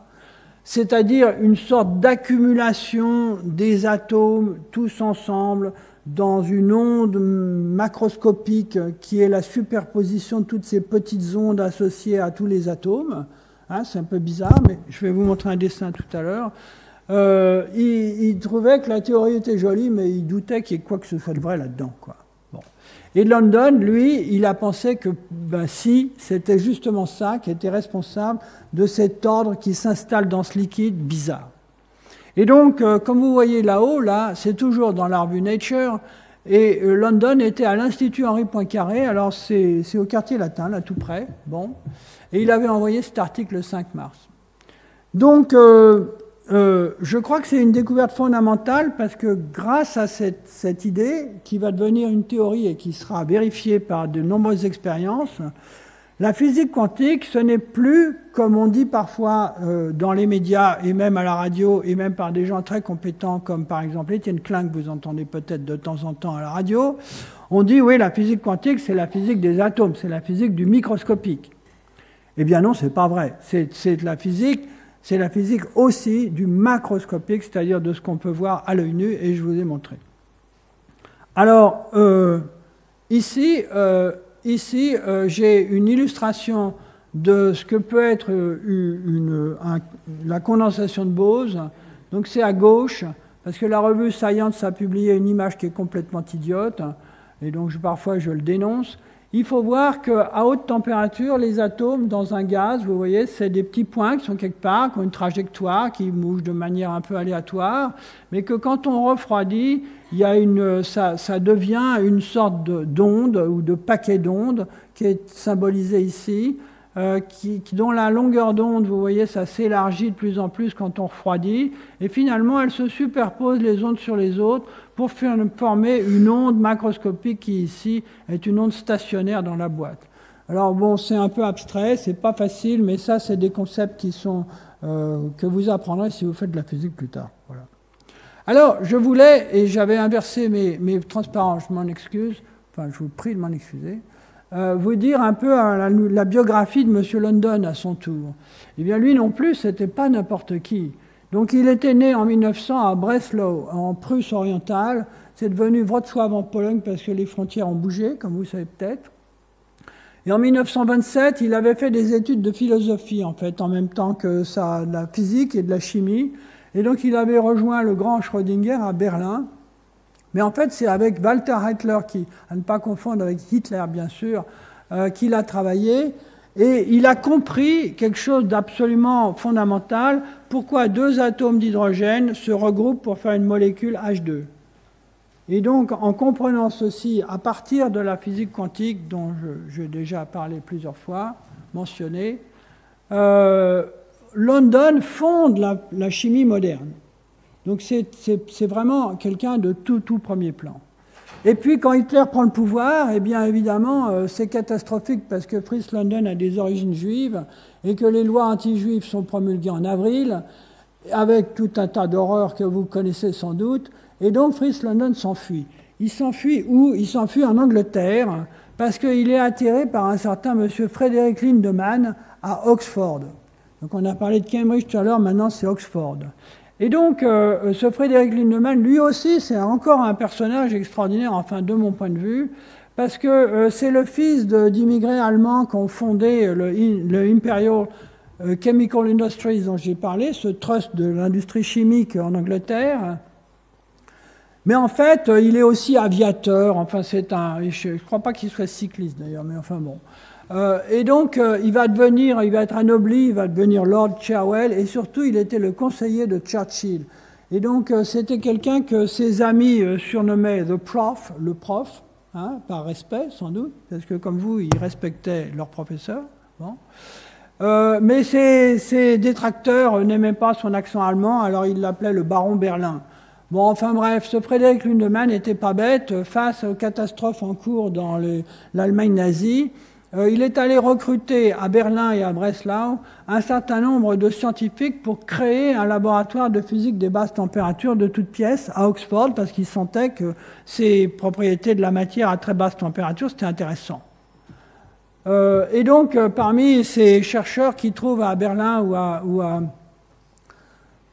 c'est-à-dire une sorte d'accumulation des atomes tous ensemble, dans une onde macroscopique qui est la superposition de toutes ces petites ondes associées à tous les atomes. Hein, c'est un peu bizarre, mais je vais vous montrer un dessin tout à l'heure. Il trouvait que la théorie était jolie, mais il doutait qu'il y ait quoi que ce soit de vrai là-dedans, quoi. Bon. Et London, lui, il a pensé que si, c'était justement ça qui était responsable de cet ordre qui s'installe dans ce liquide bizarre. Et donc, comme vous voyez là-haut, là, c'est toujours dans la revue Nature, et London était à l'Institut Henri Poincaré, alors c'est au quartier latin, là tout près, bon, et il avait envoyé cet article le 5 mars. Donc, je crois que c'est une découverte fondamentale, parce que grâce à cette idée, qui va devenir une théorie et qui sera vérifiée par de nombreuses expériences, la physique quantique, ce n'est plus, comme on dit parfois dans les médias et même à la radio et même par des gens très compétents comme par exemple Étienne Klein, que vous entendez peut-être de temps en temps à la radio, on dit oui, la physique quantique, c'est la physique des atomes, c'est la physique du microscopique. Eh bien non, c'est pas vrai. C'est la physique aussi du macroscopique, c'est-à-dire de ce qu'on peut voir à l'œil nu, et je vous ai montré. Alors, ici, j'ai une illustration de ce que peut être la condensation de Bose. Donc c'est à gauche, parce que la revue Science a publié une image qui est complètement idiote, et donc parfois je le dénonce. Il faut voir qu'à haute température, les atomes dans un gaz, vous voyez, c'est des petits points qui sont quelque part, qui ont une trajectoire, qui bougent de manière un peu aléatoire, mais que quand on refroidit, ça devient une sorte d'onde ou de paquet d'ondes qui est symbolisé ici, dont la longueur d'onde, vous voyez, ça s'élargit de plus en plus quand on refroidit, et finalement elles se superposent les ondes sur les autres pour former une onde macroscopique qui ici est une onde stationnaire dans la boîte. Alors bon, c'est un peu abstrait, c'est pas facile, mais ça c'est des concepts qui sont que vous apprendrez si vous faites de la physique plus tard. Voilà. Alors, je voulais, et j'avais inversé mes transparents, je m'en excuse, enfin je vous prie de m'en excuser, vous dire un peu la biographie de M. London à son tour. Eh bien, lui non plus, c'était pas n'importe qui. Donc, il était né en 1900 à Breslau, en Prusse orientale. C'est devenu Wrocław en Pologne parce que les frontières ont bougé, comme vous savez peut-être. Et en 1927, il avait fait des études de philosophie, en fait, en même temps que de la physique et de la chimie. Et donc, il avait rejoint le grand Schrödinger à Berlin. Mais en fait, c'est avec Walter Heitler, à ne pas confondre avec Hitler, bien sûr, qu'il a travaillé. Et il a compris quelque chose d'absolument fondamental, pourquoi 2 atomes d'hydrogène se regroupent pour faire une molécule H2. Et donc, en comprenant ceci, à partir de la physique quantique, dont j'ai déjà parlé plusieurs fois, mentionné, London fonde la chimie moderne. Donc c'est vraiment quelqu'un de tout premier plan. Et puis quand Hitler prend le pouvoir, eh bien évidemment c'est catastrophique parce que Fritz London a des origines juives et que les lois anti-juives sont promulguées en avril, avec tout un tas d'horreurs que vous connaissez sans doute, et donc Fritz London s'enfuit. Il s'enfuit où? Il s'enfuit en Angleterre parce qu'il est attiré par un certain monsieur Frédéric Lindemann à Oxford. Donc on a parlé de Cambridge tout à l'heure, maintenant c'est Oxford. Et donc ce Frédéric Lindemann, lui aussi, c'est encore un personnage extraordinaire, enfin de mon point de vue, parce que c'est le fils d'immigrés allemands qui ont fondé le Imperial Chemical Industries dont j'ai parlé, ce trust de l'industrie chimique en Angleterre. Mais en fait, il est aussi aviateur, enfin je ne crois pas qu'il soit cycliste d'ailleurs, mais enfin bon. Et donc, il va être anobli, il va devenir Lord Cherwell, et surtout, il était le conseiller de Churchill. Et donc, c'était quelqu'un que ses amis surnommaient the prof, le prof, hein, par respect sans doute, parce que comme vous, ils respectaient leur professeur. Bon. Mais ses détracteurs n'aimaient pas son accent allemand, alors ils l'appelaient le baron Berlin. Bon, enfin bref, ce Frédéric Lindemann n'était pas bête face aux catastrophes en cours dans l'Allemagne nazie. Il est allé recruter à Berlin et à Breslau un certain nombre de scientifiques pour créer un laboratoire de physique des basses températures de toutes pièces à Oxford, parce qu'il sentait que ces propriétés de la matière à très basse température, c'était intéressant. Et donc, parmi ces chercheurs qui trouvent à Berlin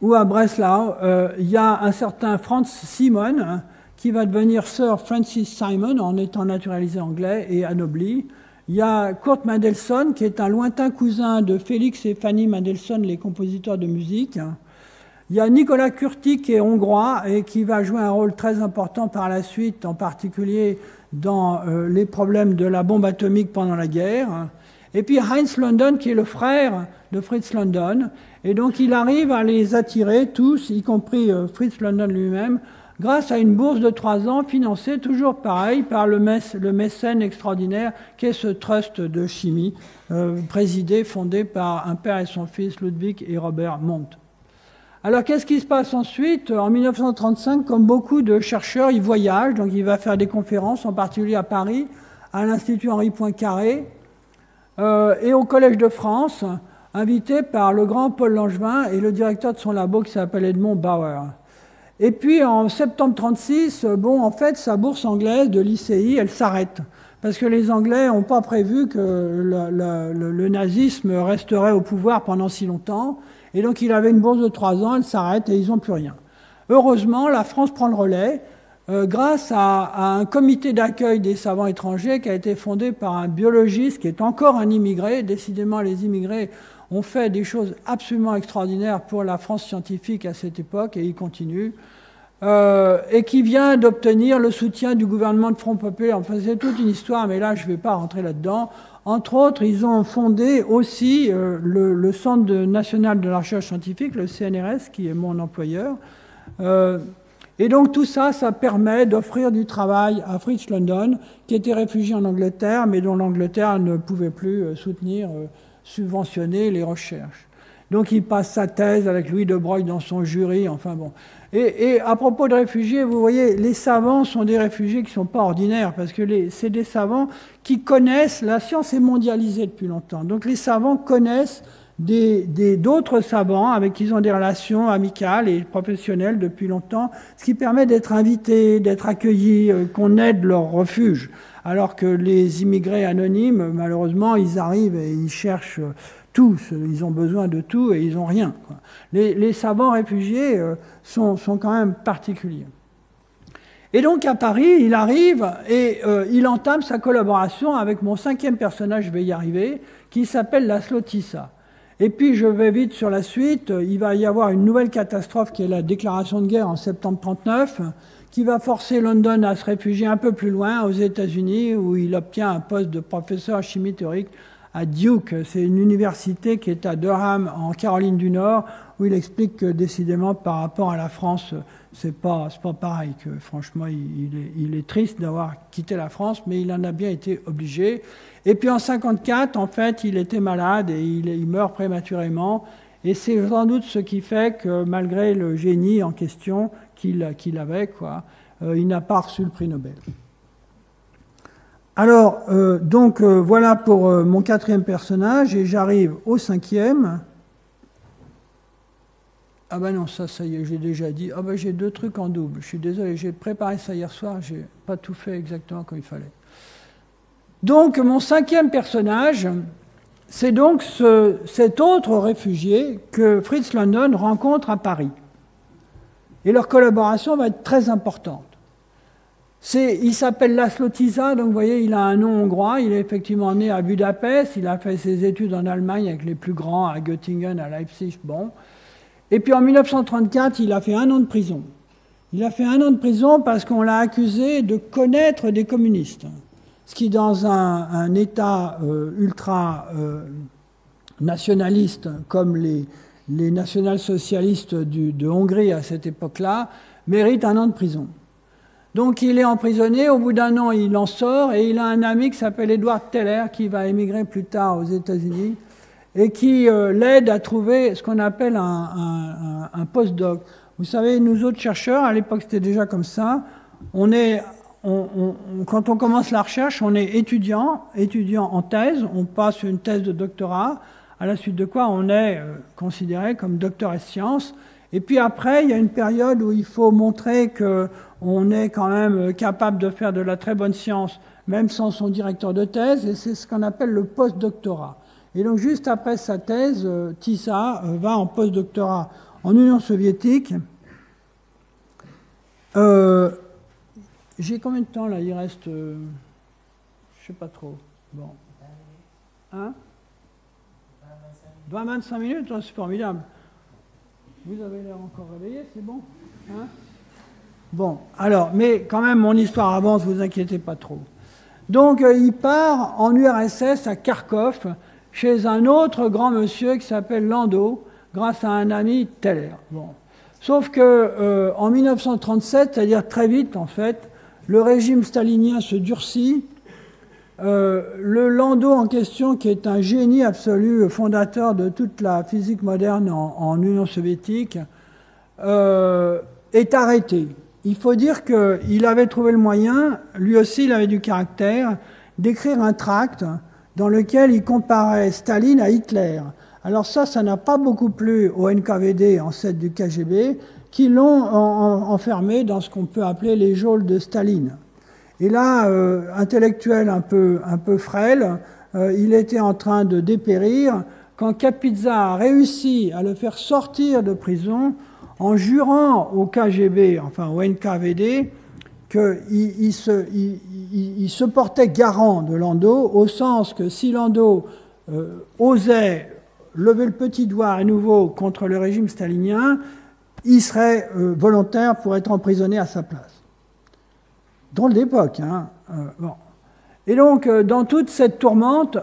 ou à Breslau, il y a un certain Franz Simon, qui va devenir Sir Francis Simon en étant naturalisé anglais et anobli. Il y a Kurt Mandelson, qui est un lointain cousin de Félix et Fanny Mandelson, les compositeurs de musique. Il y a Nicolas Kurti, qui est hongrois et qui va jouer un rôle très important par la suite, en particulier dans les problèmes de la bombe atomique pendant la guerre. Et puis Heinz London, qui est le frère de Fritz London. Et donc il arrive à les attirer tous, y compris Fritz London lui-même, grâce à une bourse de 3 ans financée, toujours pareil, par le mécène extraordinaire qu'est ce trust de chimie, fondé par un père et son fils, Ludwig et Robert Mondt. Alors qu'est-ce qui se passe ensuite? En 1935, comme beaucoup de chercheurs, il voyage, donc il va faire des conférences, en particulier à Paris, à l'Institut Henri Poincaré, et au Collège de France, invité par le grand Paul Langevin et le directeur de son labo qui s'appelle Edmond Bauer. Et puis en septembre 1936, en fait, sa bourse anglaise de l'ICI, elle s'arrête. Parce que les Anglais n'ont pas prévu que le nazisme resterait au pouvoir pendant si longtemps. Et donc il avait une bourse de 3 ans, elle s'arrête et ils n'ont plus rien. Heureusement, la France prend le relais grâce à un comité d'accueil des savants étrangers qui a été fondé par un biologiste qui est encore un immigré. Décidément, les immigrés ont fait des choses absolument extraordinaires pour la France scientifique à cette époque, et ils continuent, et qui vient d'obtenir le soutien du gouvernement de Front Populaire. Enfin, c'est toute une histoire, mais là, je ne vais pas rentrer là-dedans. Entre autres, ils ont fondé aussi le Centre national de la recherche scientifique, le CNRS, qui est mon employeur. Et donc tout ça, ça permet d'offrir du travail à Fritz London, qui était réfugié en Angleterre, mais dont l'Angleterre ne pouvait plus subventionner les recherches. Donc il passe sa thèse avec Louis de Broglie dans son jury, enfin bon. Et à propos de réfugiés, vous voyez, les savants sont des réfugiés qui ne sont pas ordinaires, parce que c'est des savants qui connaissent, la science est mondialisée depuis longtemps, donc les savants connaissent d'autres savants avec qui ils ont des relations amicales et professionnelles depuis longtemps, ce qui permet d'être invités, d'être accueillis, qu'on aide leur refuge. Alors que les immigrés anonymes, malheureusement, ils arrivent et ils cherchent tout, ils ont besoin de tout et ils n'ont rien, quoi. Les savants réfugiés sont quand même particuliers. Et donc à Paris, il arrive et il entame sa collaboration avec mon 5e personnage, je vais y arriver, qui s'appelle Laszlo Tisza. Et puis je vais vite sur la suite, il va y avoir une nouvelle catastrophe qui est la déclaration de guerre en septembre 1939, qui va forcer London à se réfugier un peu plus loin aux États-Unis, où il obtient un poste de professeur chimie théorique à Duke. C'est une université qui est à Durham, en Caroline du Nord, où il explique que décidément par rapport à la France, c'est pas pareil, que franchement il est triste d'avoir quitté la France, mais il en a bien été obligé. Et puis en 1954, en fait, il était malade et il meurt prématurément. Et c'est sans doute ce qui fait que malgré le génie en question qu'il avait, il n'a pas reçu le prix Nobel. Alors, voilà pour mon 4e personnage, et j'arrive au 5e. Ah ben non, ça y est, j'ai déjà dit. Ah ben j'ai 2 trucs en double. Je suis désolé, j'ai préparé ça hier soir, j'ai pas tout fait exactement comme il fallait. Donc mon 5e personnage, c'est donc cet autre réfugié que Fritz London rencontre à Paris. Et leur collaboration va être très importante. Il s'appelle Laszlo Tisza, donc vous voyez, il a un nom hongrois, il est effectivement né à Budapest, il a fait ses études en Allemagne avec les plus grands, à Göttingen, à Leipzig, bon. Et puis en 1934, il a fait 1 an de prison. Il a fait 1 an de prison parce qu'on l'a accusé de connaître des communistes. Ce qui, dans un État ultra-nationaliste, comme les national-socialistes de Hongrie à cette époque-là, mérite 1 an de prison. Donc il est emprisonné, au bout d'1 an il en sort, et il a un ami qui s'appelle Edward Teller, qui va émigrer plus tard aux États-Unis, et qui l'aide à trouver ce qu'on appelle un postdoc. Vous savez, nous autres chercheurs, à l'époque c'était déjà comme ça, quand on commence la recherche, on est étudiant en thèse, on passe une thèse de doctorat, à la suite de quoi on est considéré comme docteur en sciences. Et puis après, il y a une période où il faut montrer qu'on est quand même capable de faire de la très bonne science, même sans son directeur de thèse, et c'est ce qu'on appelle le post-doctorat. Et donc juste après sa thèse, Tisza va en post-doctorat en Union soviétique. J'ai combien de temps là? Il reste... je sais pas trop. Bon. Hein? 20-25 minutes, c'est formidable. Vous avez l'air encore réveillé, c'est bon? Hein? Bon, alors, mais quand même, mon histoire avance, vous inquiétez pas trop. Donc, il part en URSS à Kharkov, chez un autre grand monsieur qui s'appelle Landau, grâce à un ami Teller. Bon. Sauf que en 1937, c'est-à-dire très vite en fait, le régime stalinien se durcit. Le Landau en question, qui est un génie absolu, fondateur de toute la physique moderne en Union soviétique, est arrêté. Il faut dire qu'il avait trouvé le moyen, lui aussi il avait du caractère, d'écrire un tract dans lequel il comparait Staline à Hitler. Alors ça n'a pas beaucoup plu au NKVD, ancêtre du KGB, qui l'ont enfermé dans ce qu'on peut appeler les geôles de Staline. Et là, intellectuel un peu frêle, il était en train de dépérir quand Kapitsa a réussi à le faire sortir de prison en jurant au KGB, enfin au NKVD, qu'il se portait garant de Landau, au sens que si Landau osait lever le petit doigt à nouveau contre le régime stalinien, il serait volontaire pour être emprisonné à sa place. Drôle d'époque, hein. Bon. Et donc, dans toute cette tourmente,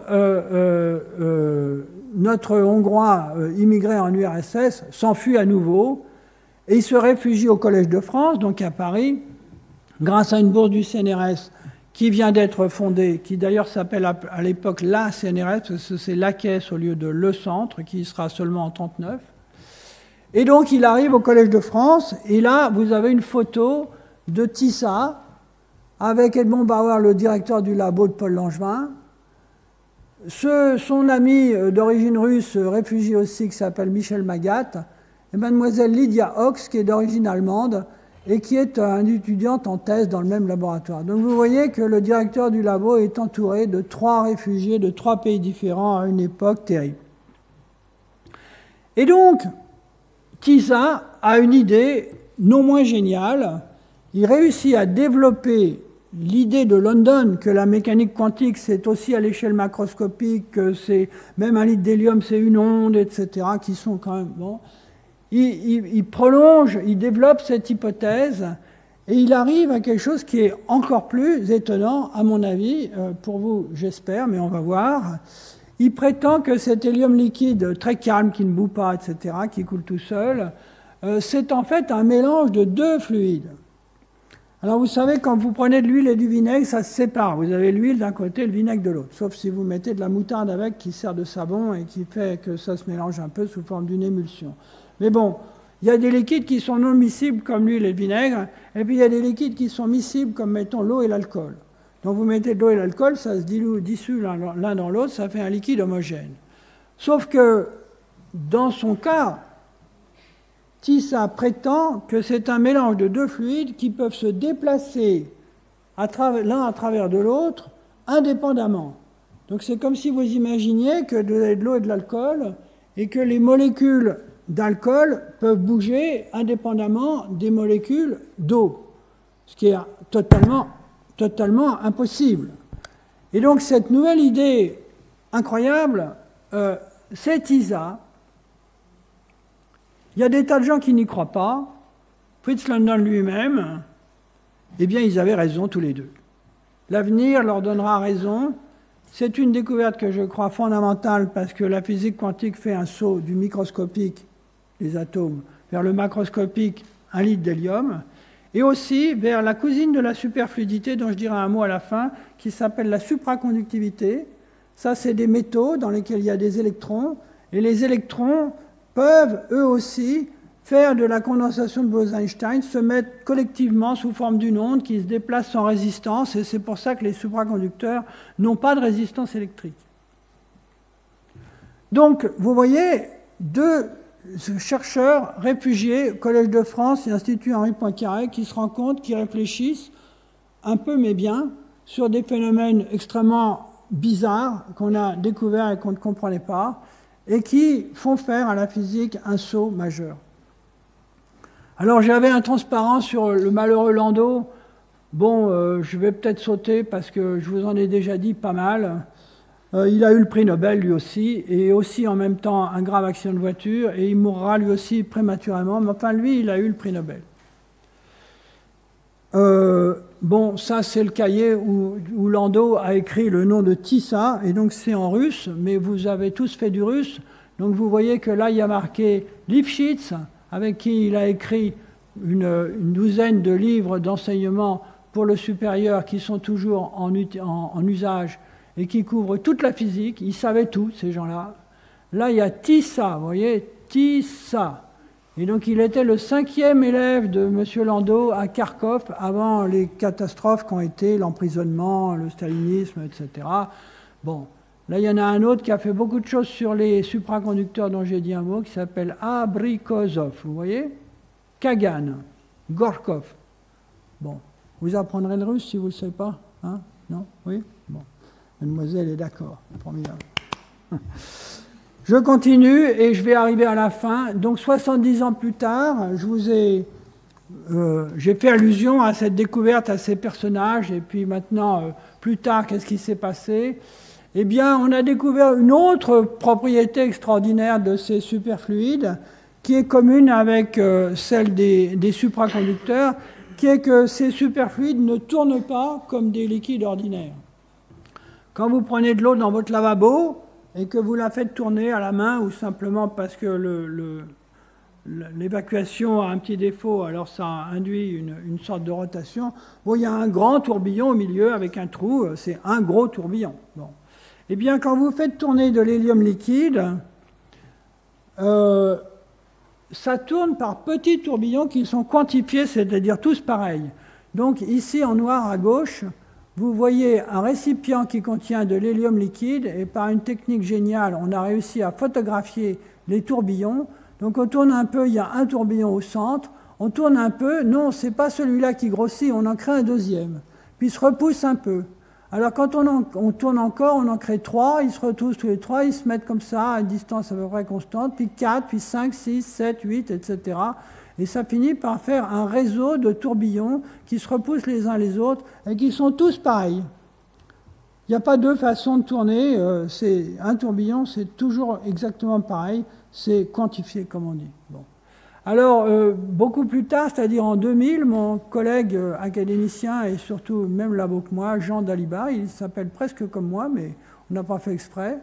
notre Hongrois immigré en URSS s'enfuit à nouveau et il se réfugie au Collège de France, donc à Paris, grâce à une bourse du CNRS qui vient d'être fondée, qui d'ailleurs s'appelle à l'époque la CNRS, parce que c'est la Caisse au lieu de le Centre, qui sera seulement en 1939. Et donc, il arrive au Collège de France, et là, vous avez une photo de Tisza, avec Edmond Bauer, le directeur du labo de Paul Langevin. Son ami d'origine russe, réfugié aussi, qui s'appelle Michel Magat, et mademoiselle Lydia Ox, qui est d'origine allemande, et qui est une étudiante en thèse dans le même laboratoire. Donc vous voyez que le directeur du labo est entouré de 3 réfugiés de 3 pays différents à une époque terrible. Et donc, Tisza a une idée non moins géniale. Il réussit à développer l'idée de London que la mécanique quantique, c'est aussi à l'échelle macroscopique, que c'est même un litre d'hélium, c'est une onde, etc., qui sont quand même... Bon. Il prolonge, il développe cette hypothèse, et il arrive à quelque chose qui est encore plus étonnant, à mon avis, pour vous, j'espère, mais on va voir. Il prétend que cet hélium liquide très calme, qui ne bout pas, etc., qui coule tout seul, c'est en fait un mélange de 2 fluides. Alors vous savez, quand vous prenez de l'huile et du vinaigre, ça se sépare. Vous avez l'huile d'un côté et le vinaigre de l'autre. Sauf si vous mettez de la moutarde avec, qui sert de savon et qui fait que ça se mélange un peu sous forme d'une émulsion. Mais bon, il y a des liquides qui sont non miscibles comme l'huile et le vinaigre, et puis il y a des liquides qui sont miscibles comme, mettons, l'eau et l'alcool. Donc vous mettez de l'eau et l'alcool, ça se dissout l'un dans l'autre, ça fait un liquide homogène. Sauf que, dans son cas, Tisza prétend que c'est un mélange de 2 fluides qui peuvent se déplacer l'un à travers de l'autre indépendamment. Donc c'est comme si vous imaginiez que de l'eau et de l'alcool, et que les molécules d'alcool peuvent bouger indépendamment des molécules d'eau, ce qui est totalement impossible. Et donc cette nouvelle idée incroyable, c'est TISA. Il y a des tas de gens qui n'y croient pas. Fritz London lui-même, eh bien, ils avaient raison tous les deux. L'avenir leur donnera raison. C'est une découverte que je crois fondamentale parce que la physique quantique fait un saut du microscopique, les atomes, vers le macroscopique, 1 litre d'hélium, et aussi vers la cousine de la superfluidité, dont je dirai un mot à la fin, qui s'appelle la supraconductivité. Ça, c'est des métaux dans lesquels il y a des électrons, et les électrons peuvent, eux aussi, faire de la condensation de Bose-Einstein, se mettre collectivement sous forme d'une onde qui se déplace sans résistance, et c'est pour ça que les supraconducteurs n'ont pas de résistance électrique. Donc, vous voyez, deux chercheurs réfugiés au Collège de France et Institut Henri Poincaré qui se rencontrent, qui réfléchissent un peu mais bien sur des phénomènes extrêmement bizarres qu'on a découverts et qu'on ne comprenait pas, et qui font faire à la physique un saut majeur. Alors j'avais un transparent sur le malheureux Landau. Bon, je vais peut-être sauter parce que je vous en ai déjà dit pas mal. Il a eu le prix Nobel lui aussi, et aussi en même temps un grave accident de voiture, et il mourra lui aussi prématurément, mais enfin lui, il a eu le prix Nobel. Bon, ça c'est le cahier où Landau a écrit le nom de TISA, et donc c'est en russe, mais vous avez tous fait du russe, donc vous voyez que là il y a marqué Lifshitz, avec qui il a écrit une douzaine de livres d'enseignement pour le supérieur qui sont toujours en usage et qui couvrent toute la physique. Ils savaient tout, ces gens-là. Là, il y a TISA, vous voyez, TISA. Et donc, il était le 5e élève de M. Landau à Kharkov avant les catastrophes qu'ont été l'emprisonnement, le stalinisme, etc. Bon. Là, il y en a un autre qui a fait beaucoup de choses sur les supraconducteurs dont j'ai dit un mot, qui s'appelle Abrikozov, vous voyez, Kagan, Gorkov. Bon, vous apprendrez le russe si vous ne le savez pas, hein? Non? Oui? Bon, mademoiselle est d'accord, formidable. Je continue et je vais arriver à la fin. Donc, 70 ans plus tard, j'ai fait allusion à cette découverte, à ces personnages, et puis maintenant, plus tard, qu'est-ce qui s'est passé? Eh bien, on a découvert une autre propriété extraordinaire de ces superfluides qui est commune avec celle des supraconducteurs, qui est que ces superfluides ne tournent pas comme des liquides ordinaires. Quand vous prenez de l'eau dans votre lavabo et que vous la faites tourner à la main ou simplement parce que l'évacuation a un petit défaut, alors ça induit une sorte de rotation, bon, il y a un grand tourbillon au milieu avec un trou, c'est un gros tourbillon. Bon. Eh bien, quand vous faites tourner de l'hélium liquide, ça tourne par petits tourbillons qui sont quantifiés, c'est-à-dire tous pareils. Donc ici, en noir à gauche, vous voyez un récipient qui contient de l'hélium liquide, et par une technique géniale, on a réussi à photographier les tourbillons. Donc on tourne un peu, il y a un tourbillon au centre, on tourne un peu, non, c'est pas celui-là qui grossit, on en crée un deuxième, puis il se repousse un peu. Alors quand on tourne encore, on en crée 3, ils se retouchent tous les 3, ils se mettent comme ça à une distance à peu près constante, puis 4, puis 5, 6, 7, 8, etc. Et ça finit par faire un réseau de tourbillons qui se repoussent les uns les autres et qui sont tous pareils. Il n'y a pas deux façons de tourner, un tourbillon, c'est toujours exactement pareil, c'est quantifié comme on dit. Bon. Alors, beaucoup plus tard, c'est-à-dire en 2000, mon collègue académicien et surtout même là-bas que moi, Jean Daliba, il s'appelle presque comme moi, mais on n'a pas fait exprès,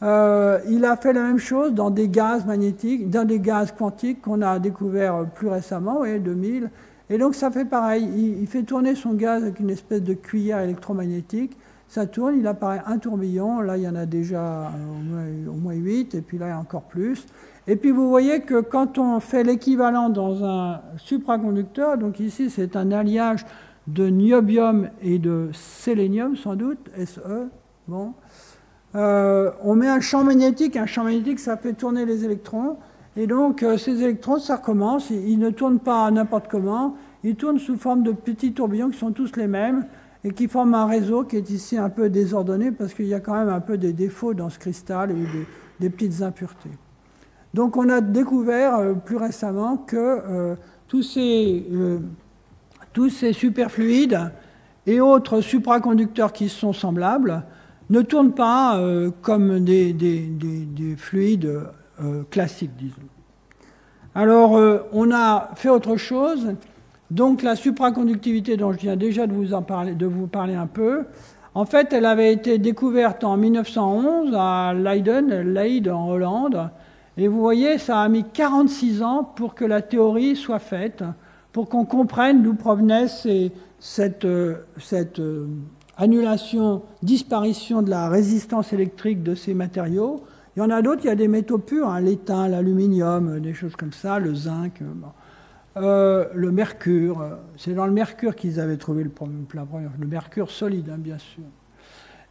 il a fait la même chose dans des gaz magnétiques, dans des gaz quantiques qu'on a découvert plus récemment, oui, 2000. Et donc ça fait pareil, il fait tourner son gaz avec une espèce de cuillère électromagnétique, ça tourne, il apparaît un tourbillon, là il y en a déjà au moins 8, et puis là il y a encore plus. Et puis vous voyez que quand on fait l'équivalent dans un supraconducteur, donc ici c'est un alliage de niobium et de sélénium sans doute, SE, bon, on met un champ magnétique ça fait tourner les électrons, et donc ces électrons ça recommence, ils ne tournent pas n'importe comment, ils tournent sous forme de petits tourbillons qui sont tous les mêmes, et qui forment un réseau qui est ici un peu désordonné parce qu'il y a quand même un peu des défauts dans ce cristal ou des petites impuretés. Donc on a découvert plus récemment que tous ces superfluides et autres supraconducteurs qui sont semblables ne tournent pas comme des fluides classiques, disons. Alors, on a fait autre chose. Donc, la supraconductivité dont je viens déjà de vous parler un peu, en fait, elle avait été découverte en 1911 à Leiden, en Hollande. Et vous voyez, ça a mis 46 ans pour que la théorie soit faite, pour qu'on comprenne d'où provenait cette annulation, disparition de la résistance électrique de ces matériaux. Il y en a d'autres, il y a des métaux purs, hein, l'étain, l'aluminium, des choses comme ça, le zinc, le mercure. C'est dans le mercure qu'ils avaient trouvé le mercure solide, hein, bien sûr.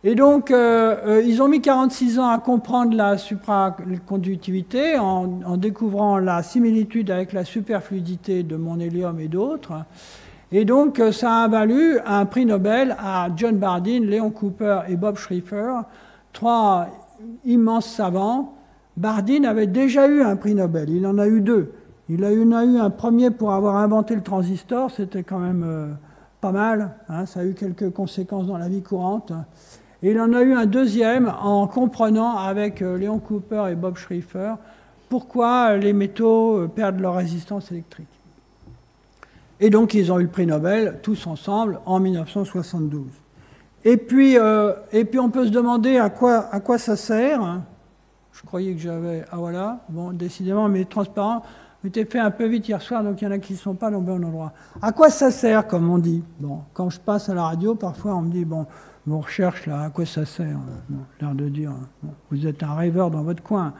Et donc, ils ont mis 46 ans à comprendre la supraconductivité en découvrant la similitude avec la superfluidité de mon hélium et d'autres. Et donc, ça a valu un prix Nobel à John Bardeen, Léon Cooper et Bob Schrieffer, 3 immenses savants. Bardeen avait déjà eu un prix Nobel, il en a eu 2. Il en a eu un premier pour avoir inventé le transistor, c'était quand même pas mal, hein, ça a eu quelques conséquences dans la vie courante. Et il en a eu un deuxième en comprenant avec Léon Cooper et Bob Schrieffer pourquoi les métaux perdent leur résistance électrique. Et donc, ils ont eu le prix Nobel, tous ensemble, en 1972. Et puis on peut se demander à quoi ça sert. Je croyais que j'avais... Ah voilà, bon, décidément, mes transparents m'étaient fait un peu vite hier soir, donc il y en a qui ne sont pas, donc on a le droit. À quoi ça sert, comme on dit? Bon, quand je passe à la radio, parfois on me dit, bon, vos recherches, là, à quoi ça sert? Bon, l'air de dire, bon, vous êtes un rêveur dans votre coin.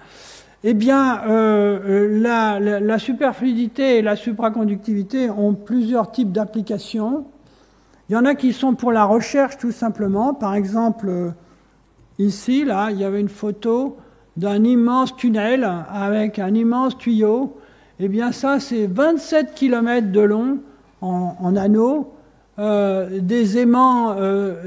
Eh bien, la superfluidité et la supraconductivité ont plusieurs types d'applications. Il y en a qui sont pour la recherche, tout simplement. Par exemple, ici, là, il y avait une photo d'un immense tunnel avec un immense tuyau. Eh bien, ça, c'est 27 km de long en anneaux, des aimants,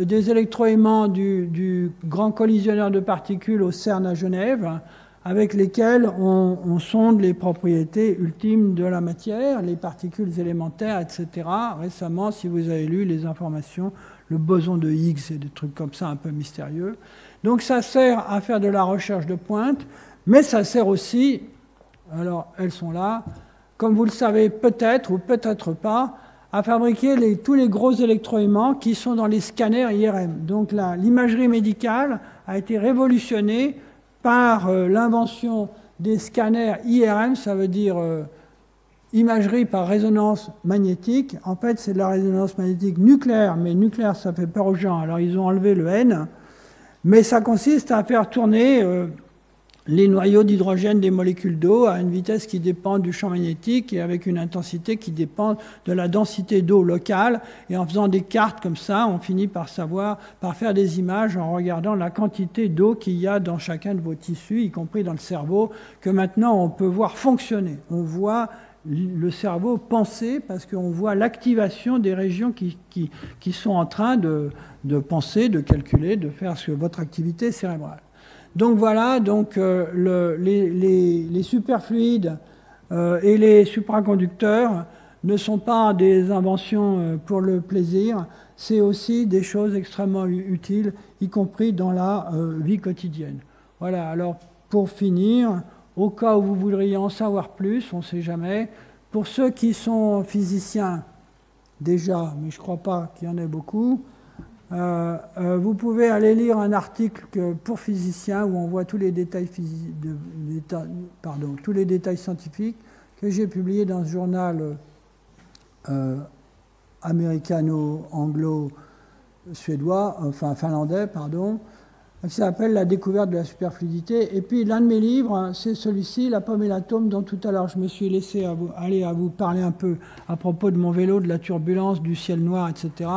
des électroaimants du grand collisionneur de particules au CERN à Genève, avec lesquels on sonde les propriétés ultimes de la matière, les particules élémentaires, etc. Récemment, si vous avez lu les informations, le boson de Higgs et des trucs comme ça un peu mystérieux. Donc ça sert à faire de la recherche de pointe, mais ça sert aussi, alors elles sont là, comme vous le savez peut-être ou peut-être pas, à fabriquer tous les gros électroaimants qui sont dans les scanners IRM. Donc l'imagerie médicale a été révolutionnée par l'invention des scanners IRM, ça veut dire imagerie par résonance magnétique. En fait, c'est de la résonance magnétique nucléaire, mais nucléaire, ça fait peur aux gens, alors ils ont enlevé le N. Mais ça consiste à faire tourner les noyaux d'hydrogène des molécules d'eau à une vitesse qui dépend du champ magnétique et avec une intensité qui dépend de la densité d'eau locale. Et en faisant des cartes comme ça, on finit par faire des images en regardant la quantité d'eau qu'il y a dans chacun de vos tissus, y compris dans le cerveau, que maintenant on peut voir fonctionner. On voit le cerveau penser parce qu'on voit l'activation des régions qui sont en train de penser, de calculer, de faire votre activité cérébrale. Donc voilà, donc, les superfluides et les supraconducteurs ne sont pas des inventions pour le plaisir, c'est aussi des choses extrêmement utiles, y compris dans la vie quotidienne. Voilà, alors pour finir, au cas où vous voudriez en savoir plus, on ne sait jamais, pour ceux qui sont physiciens déjà, mais je ne crois pas qu'il y en ait beaucoup, vous pouvez aller lire un article pour physiciens où on voit tous les détails, tous les détails scientifiques que j'ai publié dans ce journal américano-anglo-suédois, enfin finlandais, pardon, qui s'appelle La découverte de la superfluidité. Et puis l'un de mes livres, c'est celui-ci, La pomme et l'atome, dont tout à l'heure je me suis laissé aller à vous parler un peu à propos de mon vélo, de la turbulence, du ciel noir, etc.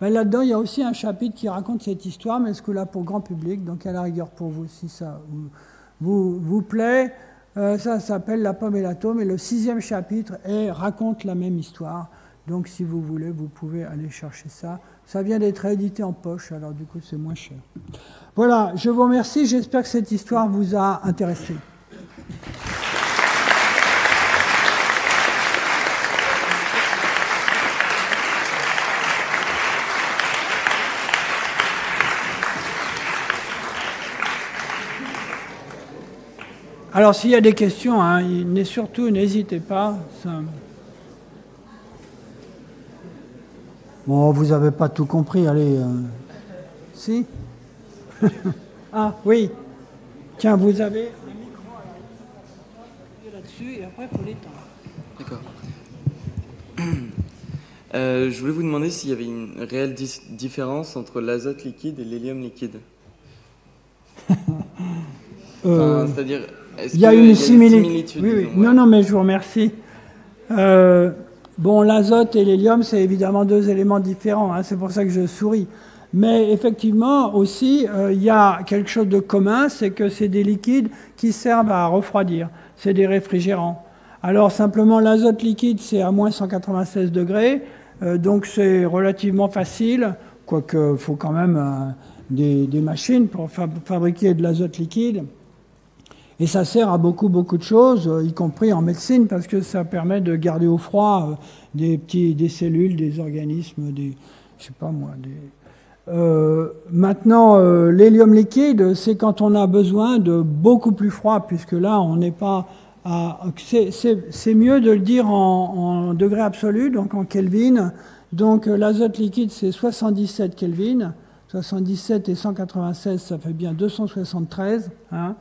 Ben, là-dedans, il y a aussi un chapitre qui raconte cette histoire, mais ce que là pour grand public, donc à la rigueur pour vous, si ça vous plaît. Ça s'appelle La pomme et l'atome, et le 6e chapitre raconte la même histoire. Donc si vous voulez, vous pouvez aller chercher ça. Ça vient d'être réédité en poche, alors du coup c'est moins cher. Voilà, je vous remercie, j'espère que cette histoire vous a intéressé. Alors s'il y a des questions, hein, surtout n'hésitez pas. Bon, vous n'avez pas tout compris, allez. Si. Ah, oui. Tiens, vous avez un micro, alors il faut là-dessus et après il faut l'éteindre. D'accord. Je voulais vous demander s'il y avait une réelle différence entre l'azote liquide et l'hélium liquide. C'est-à-dire, il y a une similitude. Oui, oui. Non, non, mais je vous remercie. Bon, l'azote et l'hélium, c'est évidemment deux éléments différents, hein, c'est pour ça que je souris. Mais effectivement, aussi, il y a quelque chose de commun, c'est que c'est des liquides qui servent à refroidir. C'est des réfrigérants. Alors, simplement, l'azote liquide, c'est à moins 196 degrés, donc c'est relativement facile, quoique il faut quand même des machines pour fabriquer de l'azote liquide. Et ça sert à beaucoup de choses, y compris en médecine, parce que ça permet de garder au froid des cellules, des organismes, je sais pas moi. Maintenant, l'hélium liquide, c'est quand on a besoin de beaucoup plus froid, puisque là, on n'est pas à... C'est mieux de le dire en degrés absolus, donc en Kelvin. Donc l'azote liquide, c'est 77 Kelvin. 77 et 196, ça fait bien 273. Hein.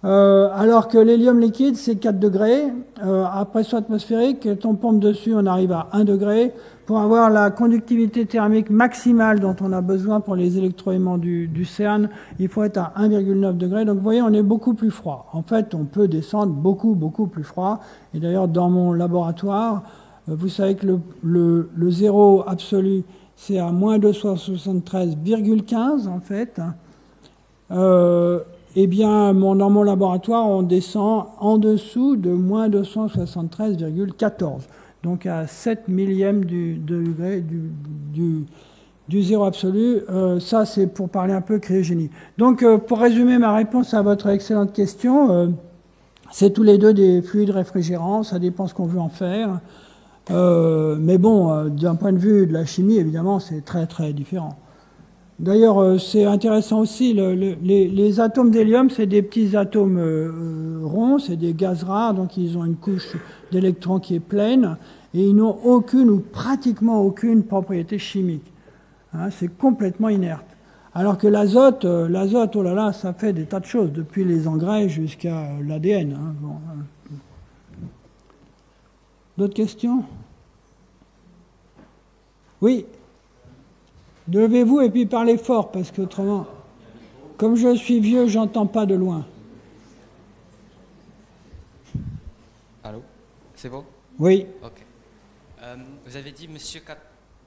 Alors que l'hélium liquide, c'est 4 degrés. À pression atmosphérique, quand on pompe dessus, on arrive à 1 degré. Pour avoir la conductivité thermique maximale dont on a besoin pour les électroaimants du CERN, il faut être à 1,9 degré. Donc vous voyez, on est beaucoup plus froid. En fait, on peut descendre beaucoup plus froid. Et d'ailleurs, dans mon laboratoire, vous savez que le zéro absolu, c'est à moins 273,15 en fait. Eh bien, dans mon laboratoire, on descend en dessous de moins 273,14. Donc à 7 millièmes du degré du zéro absolu. Ça, c'est pour parler un peu cryogénie. Donc, pour résumer ma réponse à votre excellente question, c'est tous les deux des fluides réfrigérants. Ça dépend ce qu'on veut en faire. Mais bon, d'un point de vue de la chimie, évidemment, c'est très différent. D'ailleurs, c'est intéressant aussi, les atomes d'hélium, c'est des petits atomes ronds, c'est des gaz rares, donc ils ont une couche d'électrons qui est pleine, et ils n'ont aucune ou pratiquement aucune propriété chimique. Hein, c'est complètement inerte. Alors que l'azote, oh là là, ça fait des tas de choses, depuis les engrais jusqu'à l'ADN. Hein, bon. D'autres questions? Oui. Levez-vous et puis parlez fort, parce qu'autrement, comme je suis vieux, j'entends pas de loin. Allô? C'est bon? Oui. Ok. Vous avez dit Monsieur Cap...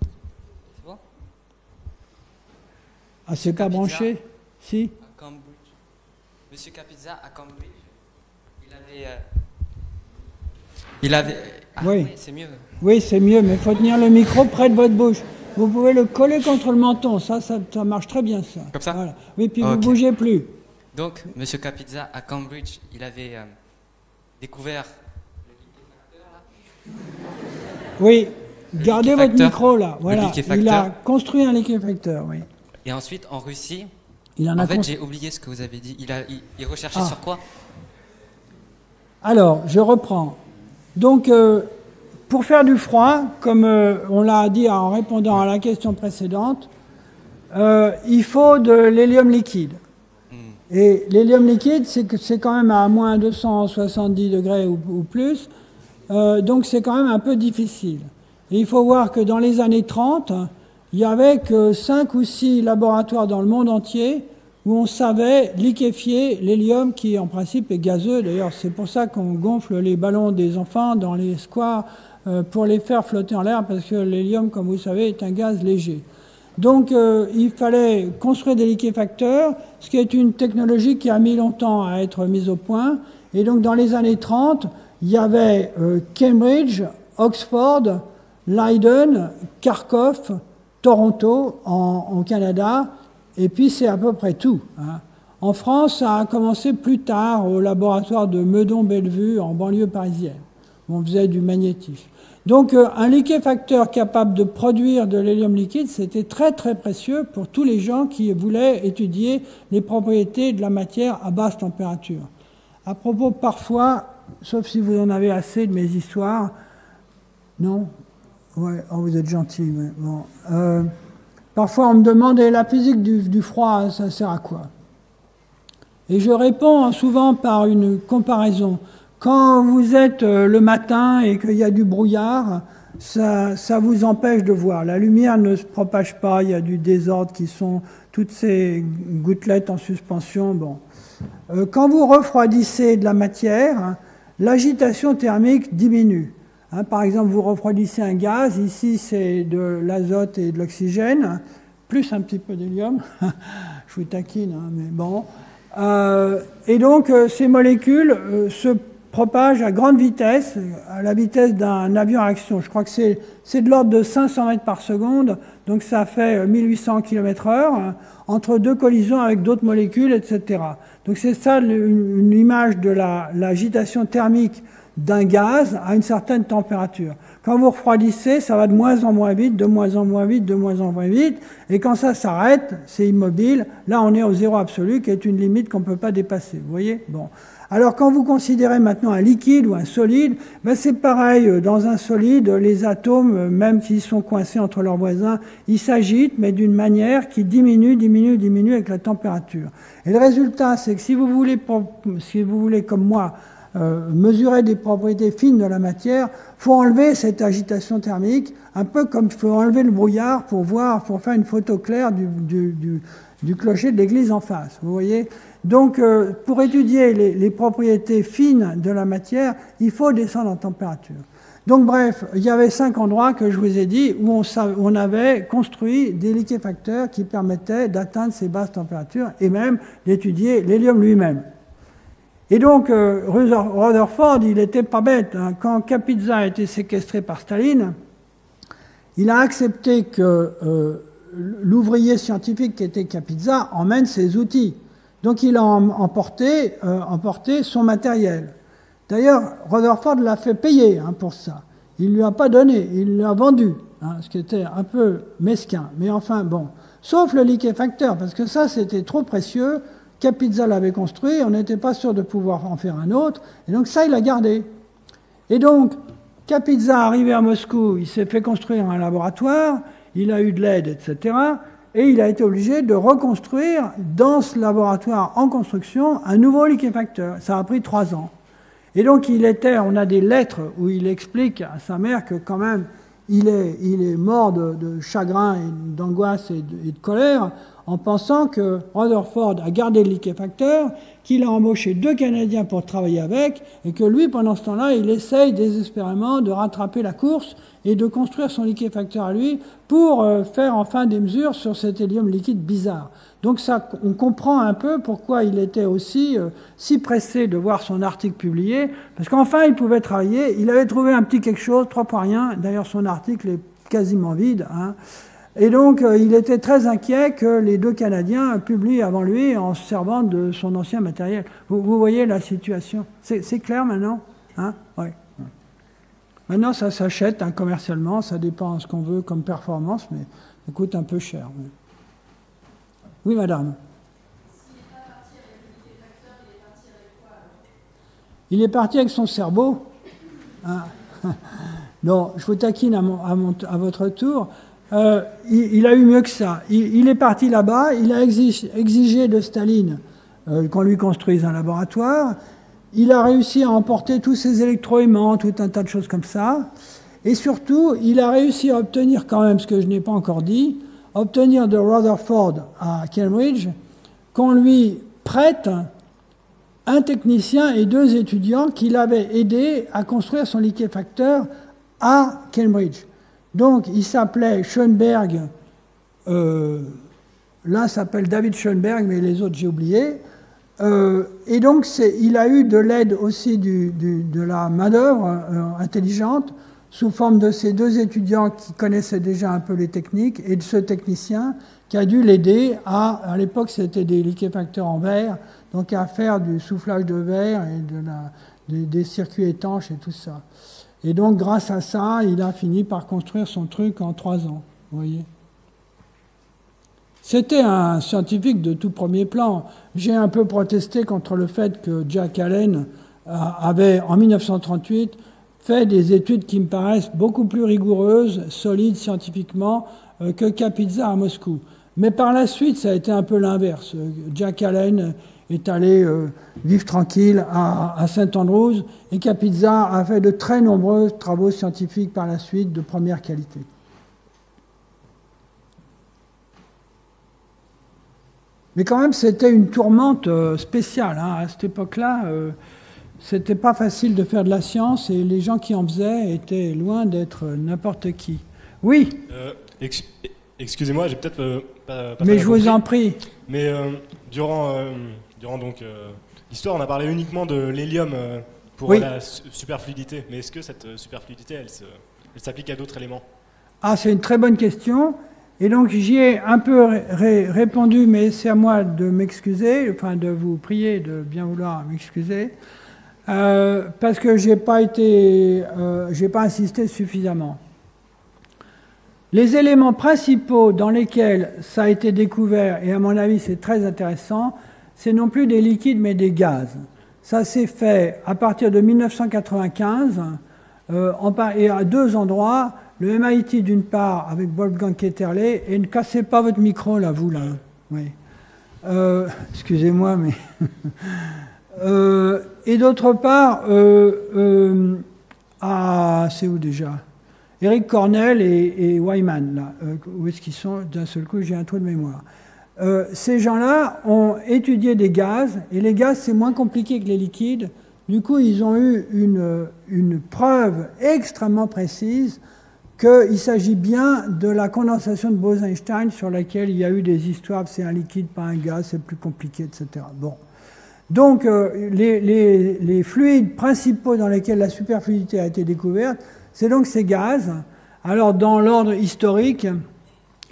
C'est bon? Ah, c'est pas branché? Si. À Cambridge. Monsieur Capizza à Cambridge, il avait... Ah, oui, c'est mieux. Oui, c'est mieux, mais il faut tenir le micro près de votre bouche. Vous pouvez le coller contre le menton, ça marche très bien, ça. Comme ça? Voilà. Oui, puis vous ne bougez plus. Donc, Monsieur Capizza à Cambridge, il avait découvert... Oui, gardez votre micro là. Voilà. Il a construit un liquéfacteur, oui. Et ensuite, en Russie, en fait, j'ai oublié ce que vous avez dit. Il recherchait sur quoi? Alors, je reprends. Donc, pour faire du froid, comme on l'a dit en répondant à la question précédente, il faut de l'hélium liquide. Et l'hélium liquide, c'est quand même à moins 270 degrés ou plus. Donc c'est quand même un peu difficile. Et il faut voir que dans les années 30, il y avait que 5 ou 6 laboratoires dans le monde entier où on savait liquéfier l'hélium qui en principe est gazeux. D'ailleurs, c'est pour ça qu'on gonfle les ballons des enfants dans les squares pour les faire flotter en l'air, parce que l'hélium, comme vous savez, est un gaz léger. Donc il fallait construire des liquéfacteurs, ce qui est une technologie qui a mis longtemps à être mise au point. Et donc dans les années 30, il y avait Cambridge, Oxford, Leiden, Kharkov Toronto, au Canada, et puis c'est à peu près tout. Hein. En France, ça a commencé plus tard au laboratoire de Meudon-Bellevue, en banlieue parisienne, où on faisait du magnétisme. Donc un liquéfacteur capable de produire de l'hélium liquide, c'était très très précieux pour tous les gens qui voulaient étudier les propriétés de la matière à basse température. À propos, parfois, sauf si vous en avez assez de mes histoires, non? Ouais, oh, vous êtes gentil, mais bon. Parfois, on me demande, et la physique du froid, ça sert à quoi? Et je réponds souvent par une comparaison. Quand vous êtes le matin et qu'il y a du brouillard, ça vous empêche de voir. La lumière ne se propage pas, il y a du désordre qui sont toutes ces gouttelettes en suspension. Bon. Quand vous refroidissez de la matière, l'agitation thermique diminue. Hein, par exemple, vous refroidissez un gaz, ici c'est de l'azote et de l'oxygène, plus un petit peu d'hélium, je vous taquine, hein, mais bon. Et donc ces molécules se propagent à grande vitesse, à la vitesse d'un avion à action. Je crois que c'est de l'ordre de 500 mètres par seconde, donc ça fait 1800 km/h, entre deux collisions avec d'autres molécules, etc. Donc c'est ça une image de l'agitation thermique d'un gaz à une certaine température. Quand vous refroidissez, ça va de moins en moins vite, de moins en moins vite, de moins en moins vite, et quand ça s'arrête, c'est immobile. Là, on est au zéro absolu, qui est une limite qu'on ne peut pas dépasser. Vous voyez? Bon. Alors, quand vous considérez maintenant un liquide ou un solide, ben c'est pareil. Dans un solide, les atomes, même s'ils sont coincés entre leurs voisins, ils s'agitent, mais d'une manière qui diminue avec la température. Et le résultat, c'est que si vous voulez comme moi, mesurer des propriétés fines de la matière, il faut enlever cette agitation thermique, un peu comme il faut enlever le brouillard pour faire une photo claire du clocher de l'église en face. Vous voyez? Donc, pour étudier les propriétés fines de la matière, il faut descendre en température. Donc, bref, il y avait 5 endroits que je vous ai dit où on avait construit des liquéfacteurs qui permettaient d'atteindre ces basses températures et même d'étudier l'hélium lui-même. Et donc, Rutherford, il n'était pas bête. Hein. Quand Kapitsa a été séquestré par Staline, il a accepté que l'ouvrier scientifique qui était Kapitsa emmène ses outils. Donc, il a emporté son matériel. D'ailleurs, Rutherford l'a fait payer hein, pour ça. Il ne lui a pas donné, il l'a vendu, hein, ce qui était un peu mesquin. Mais enfin, bon. Sauf le liquéfacteur, parce que ça, c'était trop précieux. Kapitsa l'avait construit, on n'était pas sûr de pouvoir en faire un autre, et donc ça, il l'a gardé. Et donc, Kapitsa, arrivé à Moscou, il s'est fait construire un laboratoire, il a eu de l'aide, etc., et il a été obligé de reconstruire, dans ce laboratoire en construction, un nouveau liquéfacteur. Ça a pris 3 ans. Et donc, on a des lettres où il explique à sa mère que quand même, il est mort de chagrin, et d'angoisse et de colère, en pensant que Rutherford a gardé le liquéfacteur, qu'il a embauché 2 Canadiens pour travailler avec, et que lui, pendant ce temps-là, il essaye désespérément de rattraper la course et de construire son liquéfacteur à lui pour faire enfin des mesures sur cet hélium liquide bizarre. Donc ça, on comprend un peu pourquoi il était aussi si pressé de voir son article publié, parce qu'enfin il pouvait travailler, il avait trouvé un petit quelque chose, 3 fois rien, d'ailleurs son article est quasiment vide, hein. Et donc il était très inquiet que les 2 Canadiens publient avant lui en se servant de son ancien matériel. Vous voyez la situation, c'est clair maintenant, hein? Ouais. Maintenant ça s'achète hein, commercialement, ça dépend de ce qu'on veut comme performance, mais ça coûte un peu cher. Ouais. Oui, madame. Il est parti avec son cerveau. Hein. Non, je vous taquine à votre tour. Il a eu mieux que ça. Il est parti là-bas, il a exigé de Staline qu'on lui construise un laboratoire. Il a réussi à emporter tous ses électroaimants, tout un tas de choses comme ça. Et surtout, il a réussi à obtenir quand même, ce que je n'ai pas encore dit, obtenir de Rutherford à Cambridge qu'on lui prête un technicien et 2 étudiants qui l'avaient aidé à construire son liquéfacteur à Cambridge. Donc, il s'appelait Schoenberg, l'un s'appelle David Schoenberg, mais les autres j'ai oublié. Et donc, il a eu de l'aide aussi de la main-d'œuvre intelligente sous forme de ces deux étudiants qui connaissaient déjà un peu les techniques et de ce technicien qui a dû l'aider à l'époque c'était des liquéfacteurs en verre, donc à faire du soufflage de verre et des circuits étanches et tout ça. Et donc grâce à ça, il a fini par construire son truc en 3 ans, vous voyez. C'était un scientifique de tout premier plan. J'ai un peu protesté contre le fait que Jack Allen avait, en 1938, fait des études qui me paraissent beaucoup plus rigoureuses, solides scientifiquement, que Kapitsa à Moscou. Mais par la suite, ça a été un peu l'inverse. Jack Allen est allé vivre tranquille à St Andrews et Kapitsa a fait de très nombreux travaux scientifiques par la suite de première qualité. Mais quand même, c'était une tourmente spéciale. Hein. À cette époque-là, c'était pas facile de faire de la science et les gens qui en faisaient étaient loin d'être n'importe qui. Oui. Excusez-moi, j'ai peut-être pas mais je vous en prie. Mais durant donc l'histoire, on a parlé uniquement de l'hélium pour la superfluidité. Mais est-ce que cette superfluidité, elle s'applique à d'autres éléments? Ah, c'est une très bonne question. Et donc j'y ai un peu répondu, mais c'est à moi de m'excuser, enfin de vous prier de bien vouloir m'excuser, parce que j'ai pas insisté suffisamment. Les éléments principaux dans lesquels ça a été découvert, et à mon avis c'est très intéressant, c'est non plus des liquides mais des gaz. Ça s'est fait à partir de 1995, et à 2 endroits. Le MIT d'une part avec Wolfgang Ketterle, et ne cassez pas votre micro là, vous là. Oui. Excusez-moi, mais et d'autre part, c'est où déjà? Eric Cornell et Wyman là. Où est-ce qu'ils sont? D'un seul coup, j'ai un trou de mémoire. Ces gens-là ont étudié des gaz, et les gaz c'est moins compliqué que les liquides. Du coup, ils ont eu une preuve extrêmement précise qu'il s'agit bien de la condensation de Bose-Einstein sur laquelle il y a eu des histoires, c'est un liquide, pas un gaz, c'est plus compliqué, etc. Bon. Donc, les fluides principaux dans lesquels la superfluidité a été découverte, c'est donc ces gaz. Alors, dans l'ordre historique,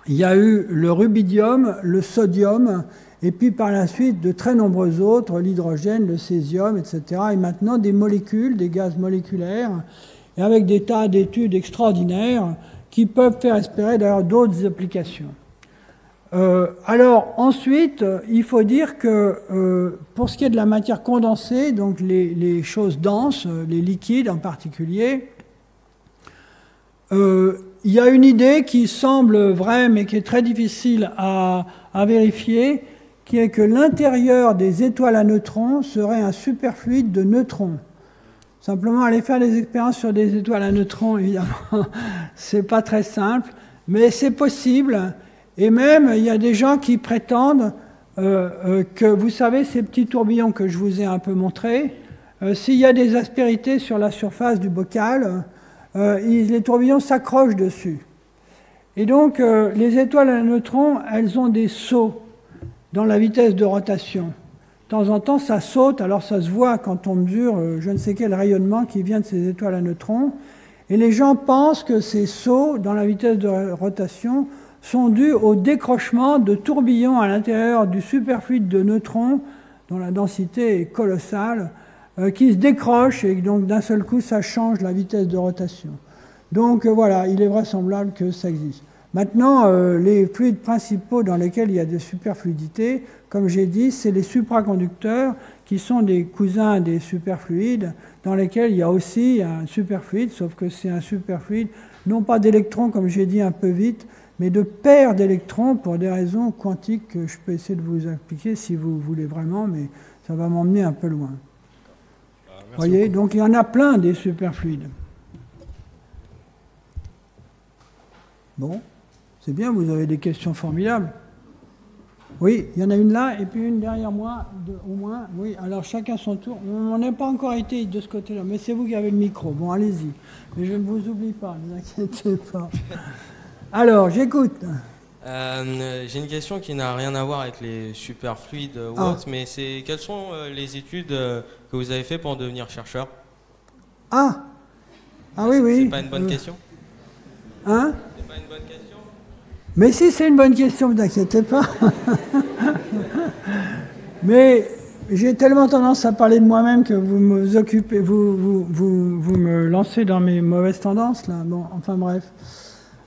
il y a eu le rubidium, le sodium, et puis par la suite de très nombreux autres, l'hydrogène, le césium, etc. Et maintenant des molécules, des gaz moléculaires, et avec des tas d'études extraordinaires qui peuvent faire espérer d'ailleurs d'autres applications. Alors ensuite, il faut dire que pour ce qui est de la matière condensée, donc les choses denses, les liquides en particulier, il y a une idée qui semble vraie mais qui est très difficile à vérifier, qui est que l'intérieur des étoiles à neutrons serait un superfluide de neutrons. Simplement, aller faire des expériences sur des étoiles à neutrons, évidemment, c'est pas très simple, mais c'est possible. Et même, il y a des gens qui prétendent que, vous savez, ces petits tourbillons que je vous ai un peu montrés, s'il y a des aspérités sur la surface du bocal, les tourbillons s'accrochent dessus. Et donc, les étoiles à neutrons, elles ont des sauts dans la vitesse de rotation. De temps en temps, ça saute, alors ça se voit quand on mesure je ne sais quel rayonnement qui vient de ces étoiles à neutrons. Et les gens pensent que ces sauts dans la vitesse de rotation sont dus au décrochement de tourbillons à l'intérieur du superfluide de neutrons, dont la densité est colossale, qui se décrochent et donc d'un seul coup, ça change la vitesse de rotation. Donc voilà, il est vraisemblable que ça existe. Maintenant, les fluides principaux dans lesquels il y a des superfluidités, comme j'ai dit, c'est les supraconducteurs qui sont des cousins des superfluides dans lesquels il y a aussi un superfluide, sauf que c'est un superfluide non pas d'électrons, comme j'ai dit un peu vite, mais de paires d'électrons pour des raisons quantiques que je peux essayer de vous expliquer si vous voulez vraiment, mais ça va m'emmener un peu loin. Vous voyez, donc il y en a plein des superfluides. Bon. C'est bien, vous avez des questions formidables. Oui, il y en a une là, et puis une derrière moi, au moins. Oui, alors chacun son tour. On n'a pas encore été de ce côté-là, mais c'est vous qui avez le micro. Bon, allez-y. Mais je ne vous oublie pas, ne vous inquiétez pas. Alors, j'écoute. J'ai une question qui n'a rien à voir avec les superfluides ou autres, mais c'est quelles sont les études que vous avez faites pour devenir chercheur? Ah oui, oui. C'est pas une bonne question? Hein? C'est pas une bonne question? Mais si c'est une bonne question, vous inquiétez pas. Mais j'ai tellement tendance à parler de moi-même que vous me occupez, vous me lancez dans mes mauvaises tendances, là. Bon, enfin bref.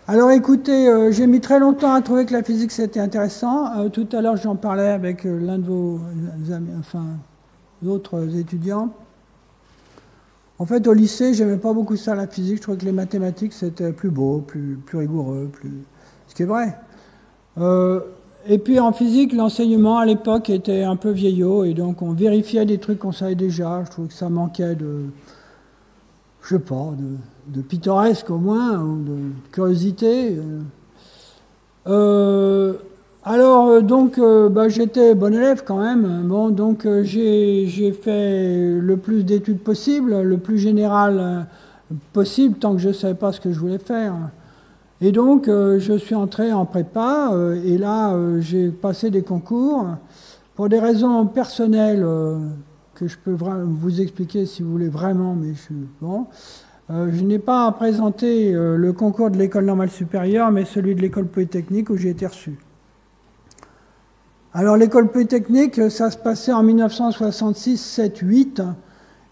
Alors écoutez, j'ai mis très longtemps à trouver que la physique c'était intéressant. Tout à l'heure j'en parlais avec l'un de vos amis, enfin d'autres étudiants. En fait au lycée j'aimais pas beaucoup ça la physique, je trouvais que les mathématiques c'était plus beau, plus rigoureux, ce qui est vrai. Et puis en physique l'enseignement à l'époque était un peu vieillot et donc on vérifiait des trucs qu'on savait déjà. Je trouvais que ça manquait de, je sais pas, de pittoresque au moins, ou de curiosité. Donc, j'étais bon élève quand même. Bon, donc j'ai fait le plus d'études possible, le plus général possible, tant que je ne savais pas ce que je voulais faire. Et donc, je suis entré en prépa, et là, j'ai passé des concours. Pour des raisons personnelles, que je peux vous expliquer si vous voulez vraiment, mais je suis bon. Je n'ai pas présenté le concours de l'école normale supérieure, mais celui de l'école polytechnique où j'ai été reçu. Alors l'école polytechnique, ça se passait en 1966, 7, 8.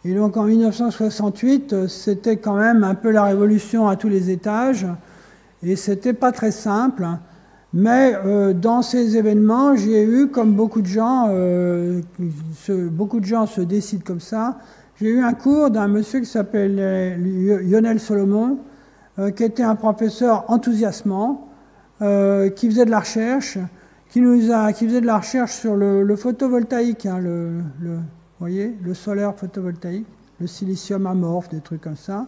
Et donc en 1968, c'était quand même un peu la révolution à tous les étages. Et c'était pas très simple. Mais dans ces événements, j'ai eu, comme beaucoup de gens se décident comme ça, j'ai eu un cours d'un monsieur qui s'appelle Lionel Solomon, qui était un professeur enthousiasmant, qui faisait de la recherche, qui faisait de la recherche sur le photovoltaïque, hein, vous voyez, le solaire photovoltaïque, le silicium amorphe, des trucs comme ça.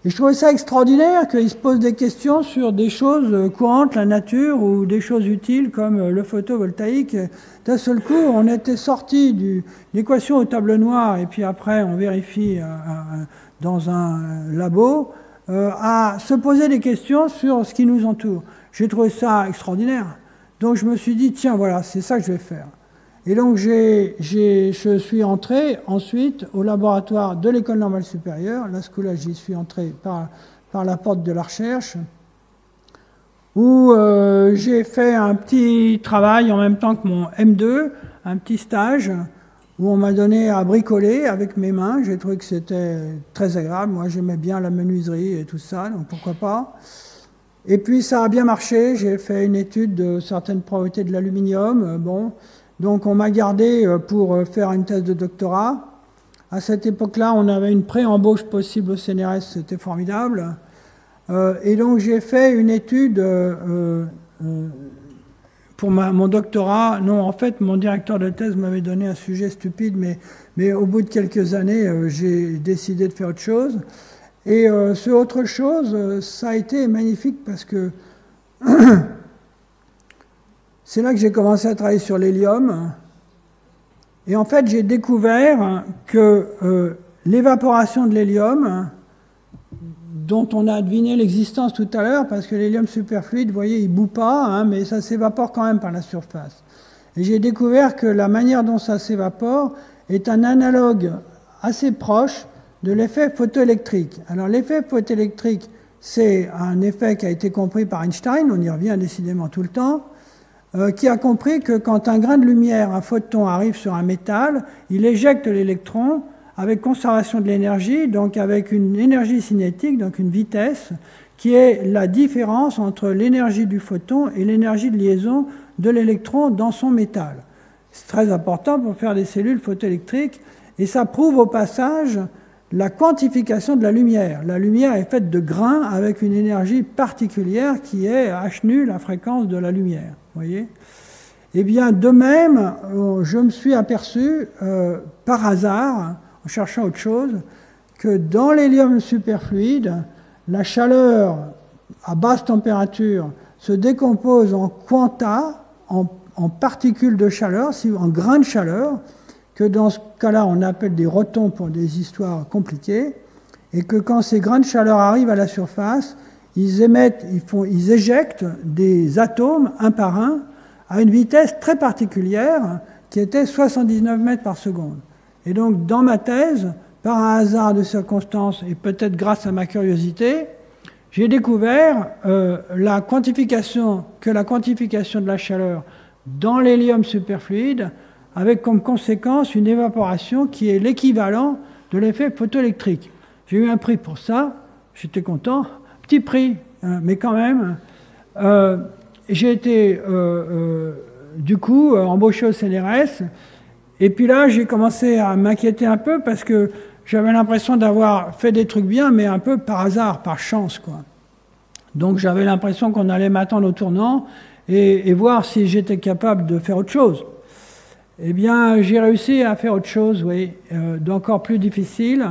Et je trouvais ça extraordinaire qu'il se pose des questions sur des choses courantes, la nature, ou des choses utiles comme le photovoltaïque. D'un seul coup, on était sorti de l'équation au tableau noir, et puis après, on vérifie dans un labo, à se poser des questions sur ce qui nous entoure. J'ai trouvé ça extraordinaire. Donc je me suis dit, tiens, voilà, c'est ça que je vais faire. Et donc je suis entré ensuite au laboratoire de l'école normale supérieure, là j'y suis entré par la porte de la recherche, où j'ai fait un petit travail en même temps que mon M2, un petit stage, où on m'a donné à bricoler avec mes mains. J'ai trouvé que c'était très agréable. Moi j'aimais bien la menuiserie et tout ça, donc pourquoi pas. Et puis ça a bien marché, j'ai fait une étude de certaines propriétés de l'aluminium, bon. Donc on m'a gardé pour faire une thèse de doctorat. À cette époque-là, on avait une pré-embauche possible au CNRS, c'était formidable. Et donc j'ai fait une étude pour mon doctorat. Non, en fait, mon directeur de thèse m'avait donné un sujet stupide, mais au bout de quelques années, j'ai décidé de faire autre chose. Et ce autre chose, ça a été magnifique parce que c'est là que j'ai commencé à travailler sur l'hélium. Et en fait, j'ai découvert que l'évaporation de l'hélium, dont on a deviné l'existence tout à l'heure, parce que l'hélium superfluide, vous voyez, il ne bout pas, hein, mais ça s'évapore quand même par la surface. Et j'ai découvert que la manière dont ça s'évapore est un analogue assez proche de l'effet photoélectrique. Alors l'effet photoélectrique, c'est un effet qui a été compris par Einstein, on y revient décidément tout le temps, qui a compris que quand un grain de lumière, un photon, arrive sur un métal, il éjecte l'électron avec conservation de l'énergie, donc avec une énergie cinétique, donc une vitesse, qui est la différence entre l'énergie du photon et l'énergie de liaison de l'électron dans son métal. C'est très important pour faire des cellules photoélectriques, et ça prouve au passage la quantification de la lumière. La lumière est faite de grains avec une énergie particulière qui est h nu, la fréquence de la lumière. Voyez ? Eh bien, de même, je me suis aperçu, par hasard, en cherchant autre chose, que dans l'hélium superfluide, la chaleur à basse température se décompose en quanta, en particules de chaleur, en grains de chaleur, que dans ce cas-là, on appelle des rotons pour des histoires compliquées, et que quand ces grains de chaleur arrivent à la surface, ils éjectent des atomes un par un à une vitesse très particulière qui était 79 mètres par seconde. Et donc, dans ma thèse, par un hasard de circonstances et peut-être grâce à ma curiosité, j'ai découvert la quantification de la chaleur dans l'hélium superfluide avec comme conséquence une évaporation qui est l'équivalent de l'effet photoélectrique. J'ai eu un prix pour ça, j'étais content, petit prix, hein, mais quand même. J'ai été du coup embauché au CNRS, et puis là j'ai commencé à m'inquiéter un peu parce que j'avais l'impression d'avoir fait des trucs bien, mais un peu par hasard, par chance, quoi. Donc j'avais l'impression qu'on allait m'attendre au tournant et voir si j'étais capable de faire autre chose. Eh bien, j'ai réussi à faire autre chose, oui, d'encore plus difficile,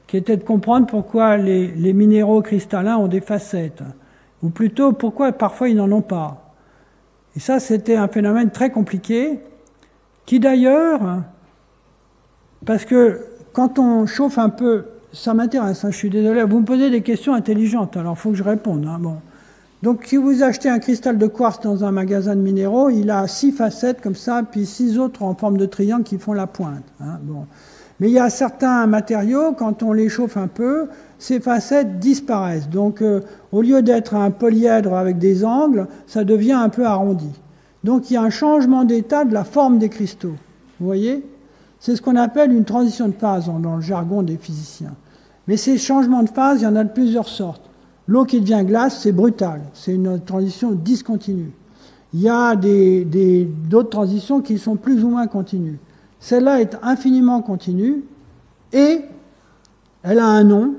qui était de comprendre pourquoi les minéraux cristallins ont des facettes, ou plutôt pourquoi parfois ils n'en ont pas. Et ça, c'était un phénomène très compliqué, qui d'ailleurs, parce que quand on chauffe un peu, ça m'intéresse, hein, je suis désolé, vous me posez des questions intelligentes, alors il faut que je réponde. Hein, bon. Donc si vous achetez un cristal de quartz dans un magasin de minéraux, il a 6 facettes comme ça, puis 6 autres en forme de triangle qui font la pointe. Hein, bon. Mais il y a certains matériaux, quand on les chauffe un peu, ces facettes disparaissent. Donc au lieu d'être un polyèdre avec des angles, ça devient un peu arrondi. Donc il y a un changement d'état de la forme des cristaux. Vous voyez ? C'est ce qu'on appelle une transition de phase dans le jargon des physiciens. Mais ces changements de phase, il y en a de plusieurs sortes. L'eau qui devient glace, c'est brutal. C'est une transition discontinue. Il y a d'autres transitions qui sont plus ou moins continues. Celle-là est infiniment continue et elle a un nom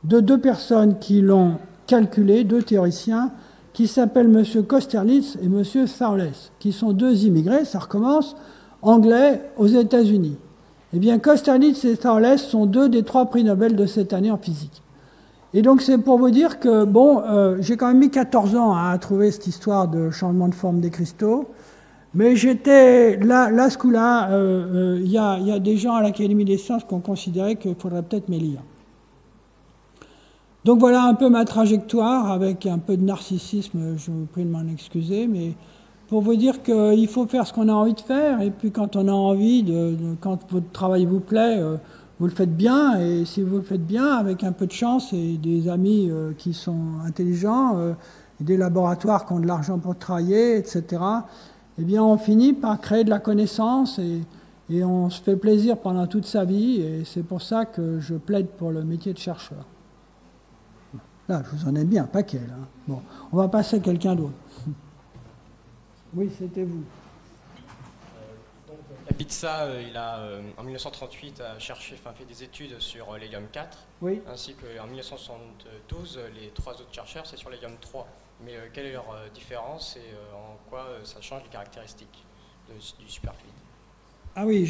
de 2 personnes qui l'ont calculé, 2 théoriciens, qui s'appellent M. Kosterlitz et M. Thouless, qui sont 2 immigrés, ça recommence, anglais aux États-Unis. Eh bien, Kosterlitz et Thouless sont 2 des 3 prix Nobel de cette année en physique. Et donc, c'est pour vous dire que, bon, j'ai quand même mis 14 ans à trouver cette histoire de changement de forme des cristaux, mais j'étais, là ce coup-là, il y a des gens à l'Académie des sciences qui ont considéré qu'il faudrait peut-être m'élire. Donc voilà un peu ma trajectoire, avec un peu de narcissisme, je vous prie de m'en excuser, mais pour vous dire qu'il faut faire ce qu'on a envie de faire, et puis quand on a envie, quand votre travail vous plaît, vous le faites bien, et si vous le faites bien, avec un peu de chance et des amis qui sont intelligents, et des laboratoires qui ont de l'argent pour travailler, etc., eh bien on finit par créer de la connaissance, et on se fait plaisir pendant toute sa vie, et c'est pour ça que je plaide pour le métier de chercheur. Là, je vous en ai bien un paquet, là. Bon, on va passer à quelqu'un d'autre. Oui, c'était vous. Kapitsa, en 1938, fait des études sur l'hélium 4, oui. Ainsi qu'en 1972, les 3 autres chercheurs, c'est sur l'hélium 3. Mais quelle est leur différence et en quoi ça change les caractéristiques du superfluide? Ah oui,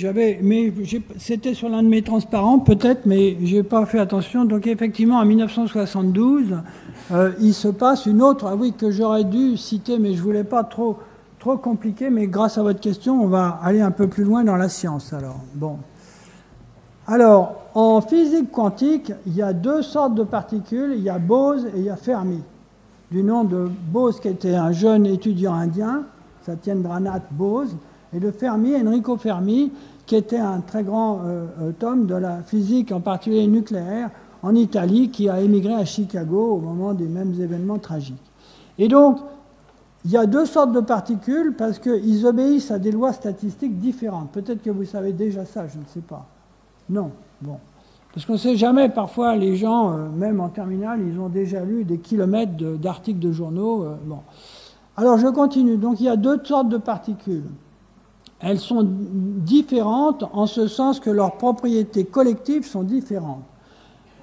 c'était sur l'un de mes transparents, peut-être, mais je n'ai pas fait attention. Donc effectivement, en 1972, il se passe une autre, que j'aurais dû citer, mais je ne voulais pas trop compliqué, mais grâce à votre question, on va aller un peu plus loin dans la science. Alors, en physique quantique, il y a 2 sortes de particules, il y a Bose et il y a Fermi. Du nom de Bose, qui était un jeune étudiant indien, Satyendranath Bose, et de Fermi, Enrico Fermi, qui était un très grand homme de la physique, en particulier nucléaire, en Italie, qui a émigré à Chicago au moment des mêmes événements tragiques. Et donc, il y a 2 sortes de particules parce qu'ils obéissent à des lois statistiques différentes. Peut-être que vous savez déjà ça, je ne sais pas. Non, bon. Parce qu'on ne sait jamais, parfois les gens, même en terminale, ils ont déjà lu des kilomètres d'articles de journaux. Bon. Alors je continue. Donc il y a 2 sortes de particules. Elles sont différentes en ce sens que leurs propriétés collectives sont différentes.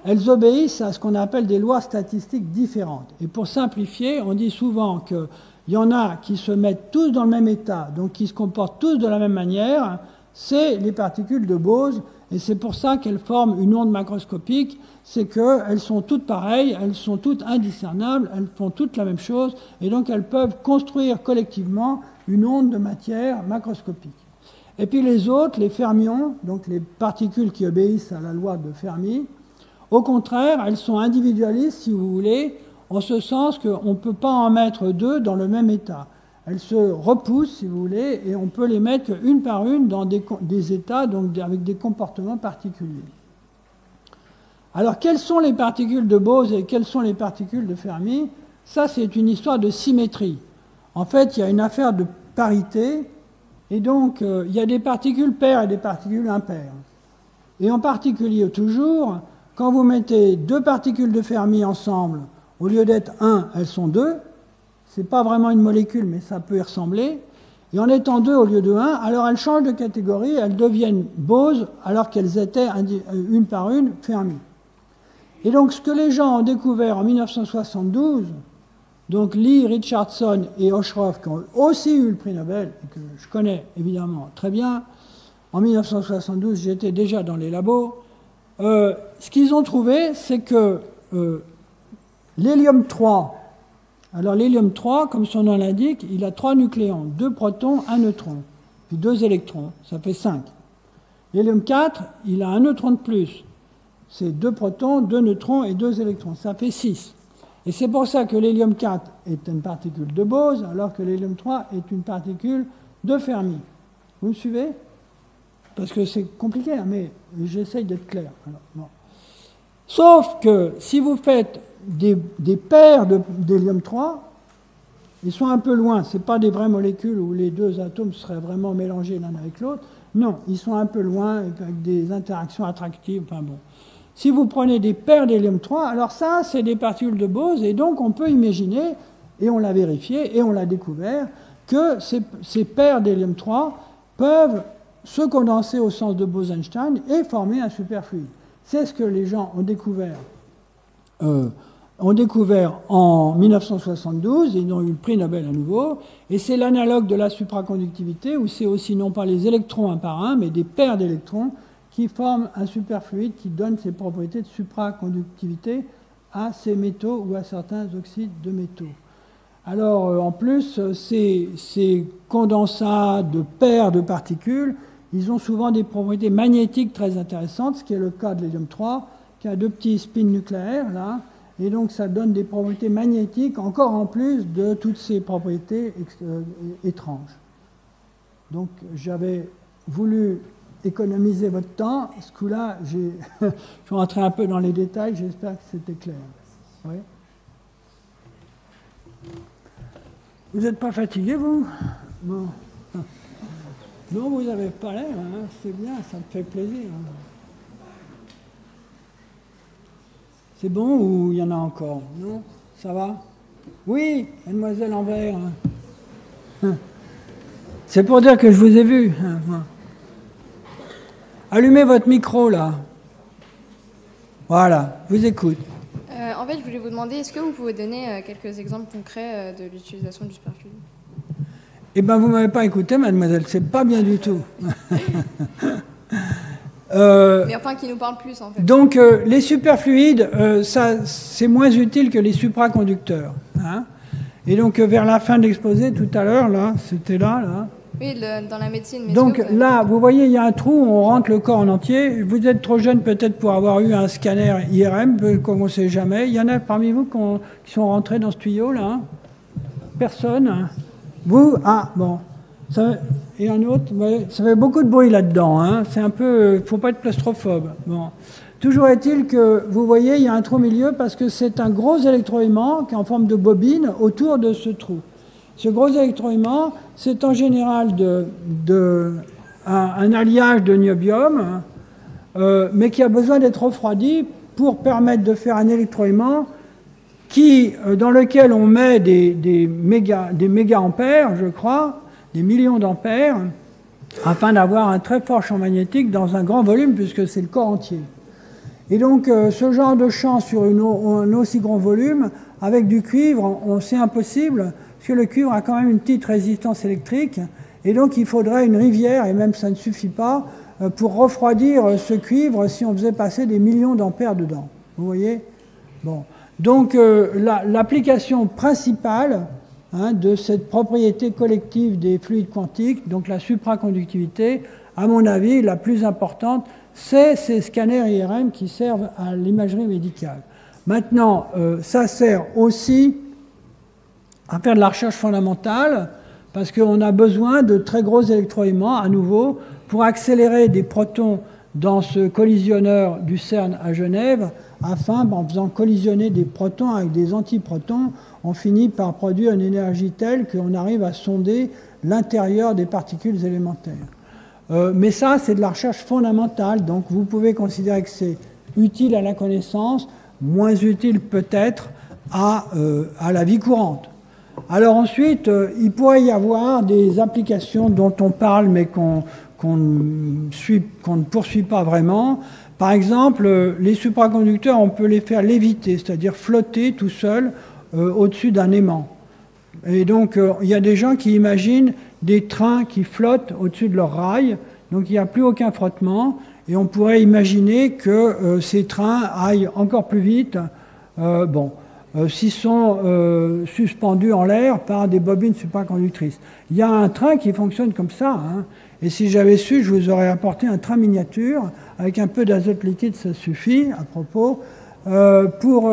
Elles obéissent à ce qu'on appelle des lois statistiques différentes. Et pour simplifier, on dit souvent qu'il y en a qui se mettent tous dans le même état, donc qui se comportent tous de la même manière, c'est les particules de Bose, et c'est pour ça qu'elles forment une onde macroscopique, c'est qu'elles sont toutes pareilles, elles sont toutes indiscernables, elles font toutes la même chose, et donc elles peuvent construire collectivement une onde de matière macroscopique. Et puis les autres, les fermions, donc les particules qui obéissent à la loi de Fermi, au contraire, elles sont individualistes, si vous voulez, en ce sens qu'on ne peut pas en mettre 2 dans le même état. Elles se repoussent, si vous voulez, et on peut les mettre une par une dans des états, donc avec des comportements particuliers. Alors, quelles sont les particules de Bose et quelles sont les particules de Fermi? Ça, c'est une histoire de symétrie. En fait, il y a une affaire de parité, et donc, il y a des particules paires et des particules impaires. Et en particulier, toujours, quand vous mettez deux particules de Fermi ensemble, au lieu d'être 1, elles sont 2. Ce n'est pas vraiment une molécule, mais ça peut y ressembler. Et en étant 2 au lieu de 1, alors elles changent de catégorie, elles deviennent Bose, alors qu'elles étaient une par une Fermi. Et donc, ce que les gens ont découvert en 1972, donc Lee, Richardson et Oshroff, qui ont aussi eu le prix Nobel, et que je connais évidemment très bien, en 1972, j'étais déjà dans les labos, ce qu'ils ont trouvé, c'est que l'hélium 3, alors l'hélium 3, comme son nom l'indique, il a 3 nucléons, 2 protons, 1 neutron, puis 2 électrons, ça fait 5. L'hélium 4, il a 1 neutron de plus, c'est 2 protons, 2 neutrons et 2 électrons, ça fait 6. Et c'est pour ça que l'hélium 4 est une particule de Bose, alors que l'hélium 3 est une particule de Fermi. Vous me suivez? Parce que c'est compliqué, hein, mais j'essaye d'être clair. Alors, bon. Sauf que si vous faites des paires d'hélium 3, ils sont un peu loin. Ce n'est pas des vraies molécules où les deux atomes seraient vraiment mélangés l'un avec l'autre. Non, ils sont un peu loin, avec des interactions attractives. Enfin bon. Si vous prenez des paires d'hélium 3, alors ça, c'est des particules de Bose, et donc on peut imaginer, et on l'a vérifié, et on l'a découvert, que ces paires d'hélium 3 peuvent se condenser au sens de Bose-Einstein et former un superfluide. C'est ce que les gens ont découvert en 1972, ils ont eu le prix Nobel à nouveau, et c'est l'analogue de la supraconductivité, où c'est aussi non pas les électrons un par un, mais des paires d'électrons qui forment un superfluide qui donne ses propriétés de supraconductivité à ces métaux ou à certains oxydes de métaux. Alors, en plus, ces condensats de paires de particules, ils ont souvent des propriétés magnétiques très intéressantes, ce qui est le cas de l'hélium 3, qui a 2 petits spins nucléaires, là, et donc ça donne des propriétés magnétiques, encore en plus de toutes ces propriétés étranges. Donc, j'avais voulu économiser votre temps. Ce coup-là, je suis rentré un peu dans les détails, j'espère que c'était clair. Oui. Vous n'êtes pas fatigué, vous? Non. Non, vous n'avez pas l'air, hein. C'est bien, ça me fait plaisir. C'est bon ou il y en a encore? Non? Ça va? Oui, mademoiselle en vert. C'est pour dire que je vous ai vu. Allumez votre micro, là. Voilà, je vous écoute. En fait, je voulais vous demander, est-ce que vous pouvez donner quelques exemples concrets de l'utilisation du superfluide? Eh bien, vous ne m'avez pas écouté, mademoiselle, c'est pas bien du tout. Mais enfin, qui nous parle plus, en fait. Donc, les superfluides, c'est moins utile que les supraconducteurs. Hein. Et donc, vers la fin de l'exposé, tout à l'heure, là, c'était là. Oui, dans la médecine. Donc là, vous voyez, il y a un trou où on rentre le corps en entier. Vous êtes trop jeune peut-être pour avoir eu un scanner IRM, comme on ne sait jamais. Il y en a parmi vous qui sont rentrés dans ce tuyau-là, hein? Personne? Vous? Ah, bon. Et un autre? Ouais, ça fait beaucoup de bruit là-dedans. Hein? C'est un peu... Il ne faut pas être claustrophobe. Bon. Toujours est-il que, vous voyez, il y a un trou au milieu parce que c'est un gros électroaimant qui est en forme de bobine autour de ce trou. Ce gros électroaimant, c'est en général un alliage de niobium, mais qui a besoin d'être refroidi pour permettre de faire un électroaimant dans lequel on met des méga-ampères, je crois, des millions d'ampères, afin d'avoir un très fort champ magnétique dans un grand volume, puisque c'est le corps entier. Et donc, ce genre de champ sur un aussi grand volume, avec du cuivre, c'est impossible, parce que le cuivre a quand même une petite résistance électrique, et donc il faudrait une rivière, et même ça ne suffit pas, pour refroidir ce cuivre si on faisait passer des millions d'ampères dedans. Vous voyez? Bon. Donc, l'application principale de cette propriété collective des fluides quantiques, donc la supraconductivité, à mon avis, la plus importante, c'est ces scanners IRM qui servent à l'imagerie médicale. Maintenant, ça sert aussi à faire de la recherche fondamentale, parce qu'on a besoin de très gros électroaimants, à nouveau, pour accélérer des protons dans ce collisionneur du CERN à Genève, afin, en faisant collisionner des protons avec des antiprotons, on finit par produire une énergie telle qu'on arrive à sonder l'intérieur des particules élémentaires. Mais ça, c'est de la recherche fondamentale, donc vous pouvez considérer que c'est utile à la connaissance, moins utile peut-être à la vie courante. Alors ensuite, il pourrait y avoir des applications dont on parle mais qu'on ne poursuit pas vraiment. Par exemple, les supraconducteurs, on peut les faire léviter, c'est-à-dire flotter tout seul au-dessus d'un aimant. Et donc, il y a des gens qui imaginent des trains qui flottent au-dessus de leurs rails, donc il n'y a plus aucun frottement, et on pourrait imaginer que ces trains aillent encore plus vite, s'ils sont suspendus en l'air par des bobines supraconductrices. Il y a un train qui fonctionne comme ça, hein, et si j'avais su, je vous aurais apporté un train miniature, avec un peu d'azote liquide, ça suffit, à propos, pour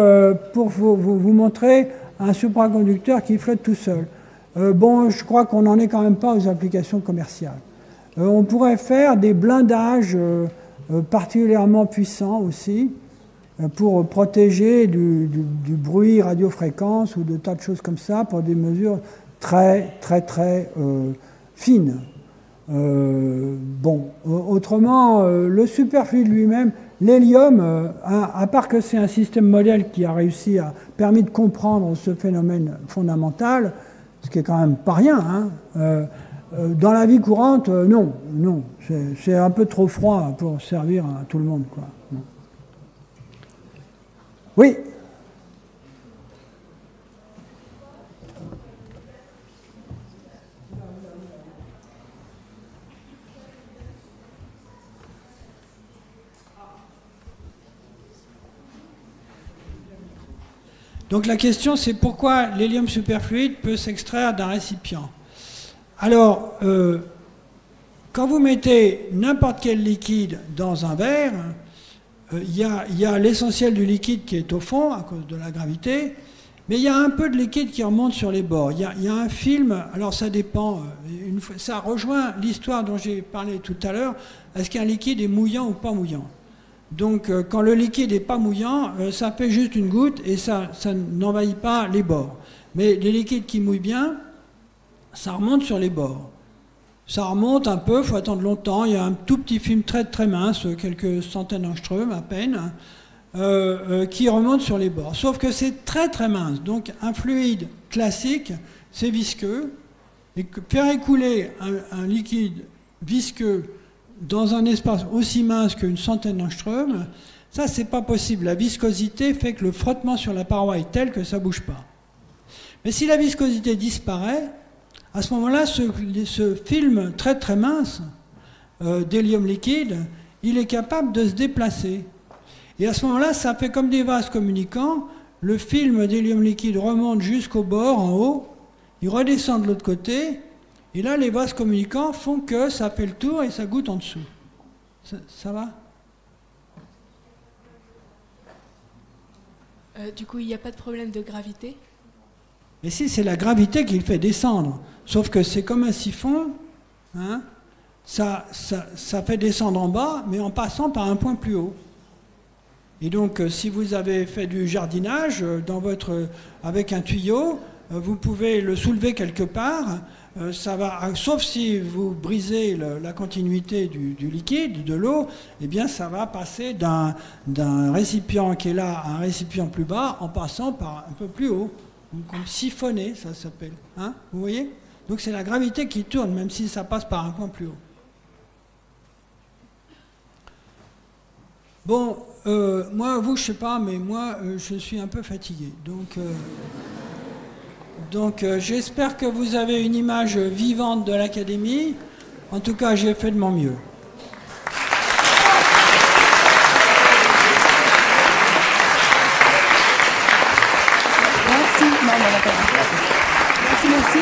vous montrer un supraconducteur qui flotte tout seul. Je crois qu'on n'en est quand même pas aux applications commerciales. On pourrait faire des blindages particulièrement puissants aussi, pour protéger du bruit radiofréquence ou de tas de choses comme ça, pour des mesures très fines. Autrement, le superfluide lui-même, l'hélium, à part que c'est un système modèle qui a permis de comprendre ce phénomène fondamental, ce qui est quand même pas rien, hein, dans la vie courante, non, c'est un peu trop froid pour servir à tout le monde, quoi. Non. Oui. Donc la question, c'est pourquoi l'hélium superfluide peut s'extraire d'un récipient. Alors, quand vous mettez n'importe quel liquide dans un verre, il y a l'essentiel du liquide qui est au fond à cause de la gravité, mais il y a un peu de liquide qui remonte sur les bords. Il y a un film, alors ça dépend, ça rejoint l'histoire dont j'ai parlé tout à l'heure, est-ce qu'un liquide est mouillant ou pas mouillant? Donc quand le liquide n'est pas mouillant, ça fait juste une goutte et ça n'envahit pas les bords. Mais les liquides qui mouillent bien, ça remonte sur les bords. Ça remonte un peu, il faut attendre longtemps. Il y a un tout petit film très mince, quelques centaines d'angstroms à peine, qui remonte sur les bords. Sauf que c'est très mince. Donc un fluide classique, c'est visqueux. Et faire écouler un liquide visqueux dans un espace aussi mince qu'une centaine d'angstroms, ça, c'est pas possible. La viscosité fait que le frottement sur la paroi est tel que ça bouge pas. Mais si la viscosité disparaît, à ce moment-là, ce film très mince d'hélium liquide, il est capable de se déplacer. Et à ce moment-là, ça fait comme des vases communicants. Le film d'hélium liquide remonte jusqu'au bord, en haut. Il redescend de l'autre côté. Et là, les vases communicants font que ça fait le tour et ça goutte en dessous. Ça va ? Du coup, il n'y a pas de problème de gravité ? Mais si, c'est la gravité qui le fait descendre. Sauf que c'est comme un siphon, hein, ça fait descendre en bas, mais en passant par un point plus haut. Et donc, si vous avez fait du jardinage avec un tuyau, vous pouvez le soulever quelque part, ça va, sauf si vous brisez la continuité du liquide, de l'eau, eh bien ça va passer d'un récipient qui est là à un récipient plus bas en passant par un peu plus haut. Comme siphonner, ça s'appelle. Hein, vous voyez ? Donc c'est la gravité qui tourne, même si ça passe par un point plus haut. Bon, moi, vous, je sais pas, mais moi, je suis un peu fatigué. Donc j'espère que vous avez une image vivante de l'Académie. En tout cas, j'ai fait de mon mieux. Merci. Non, merci.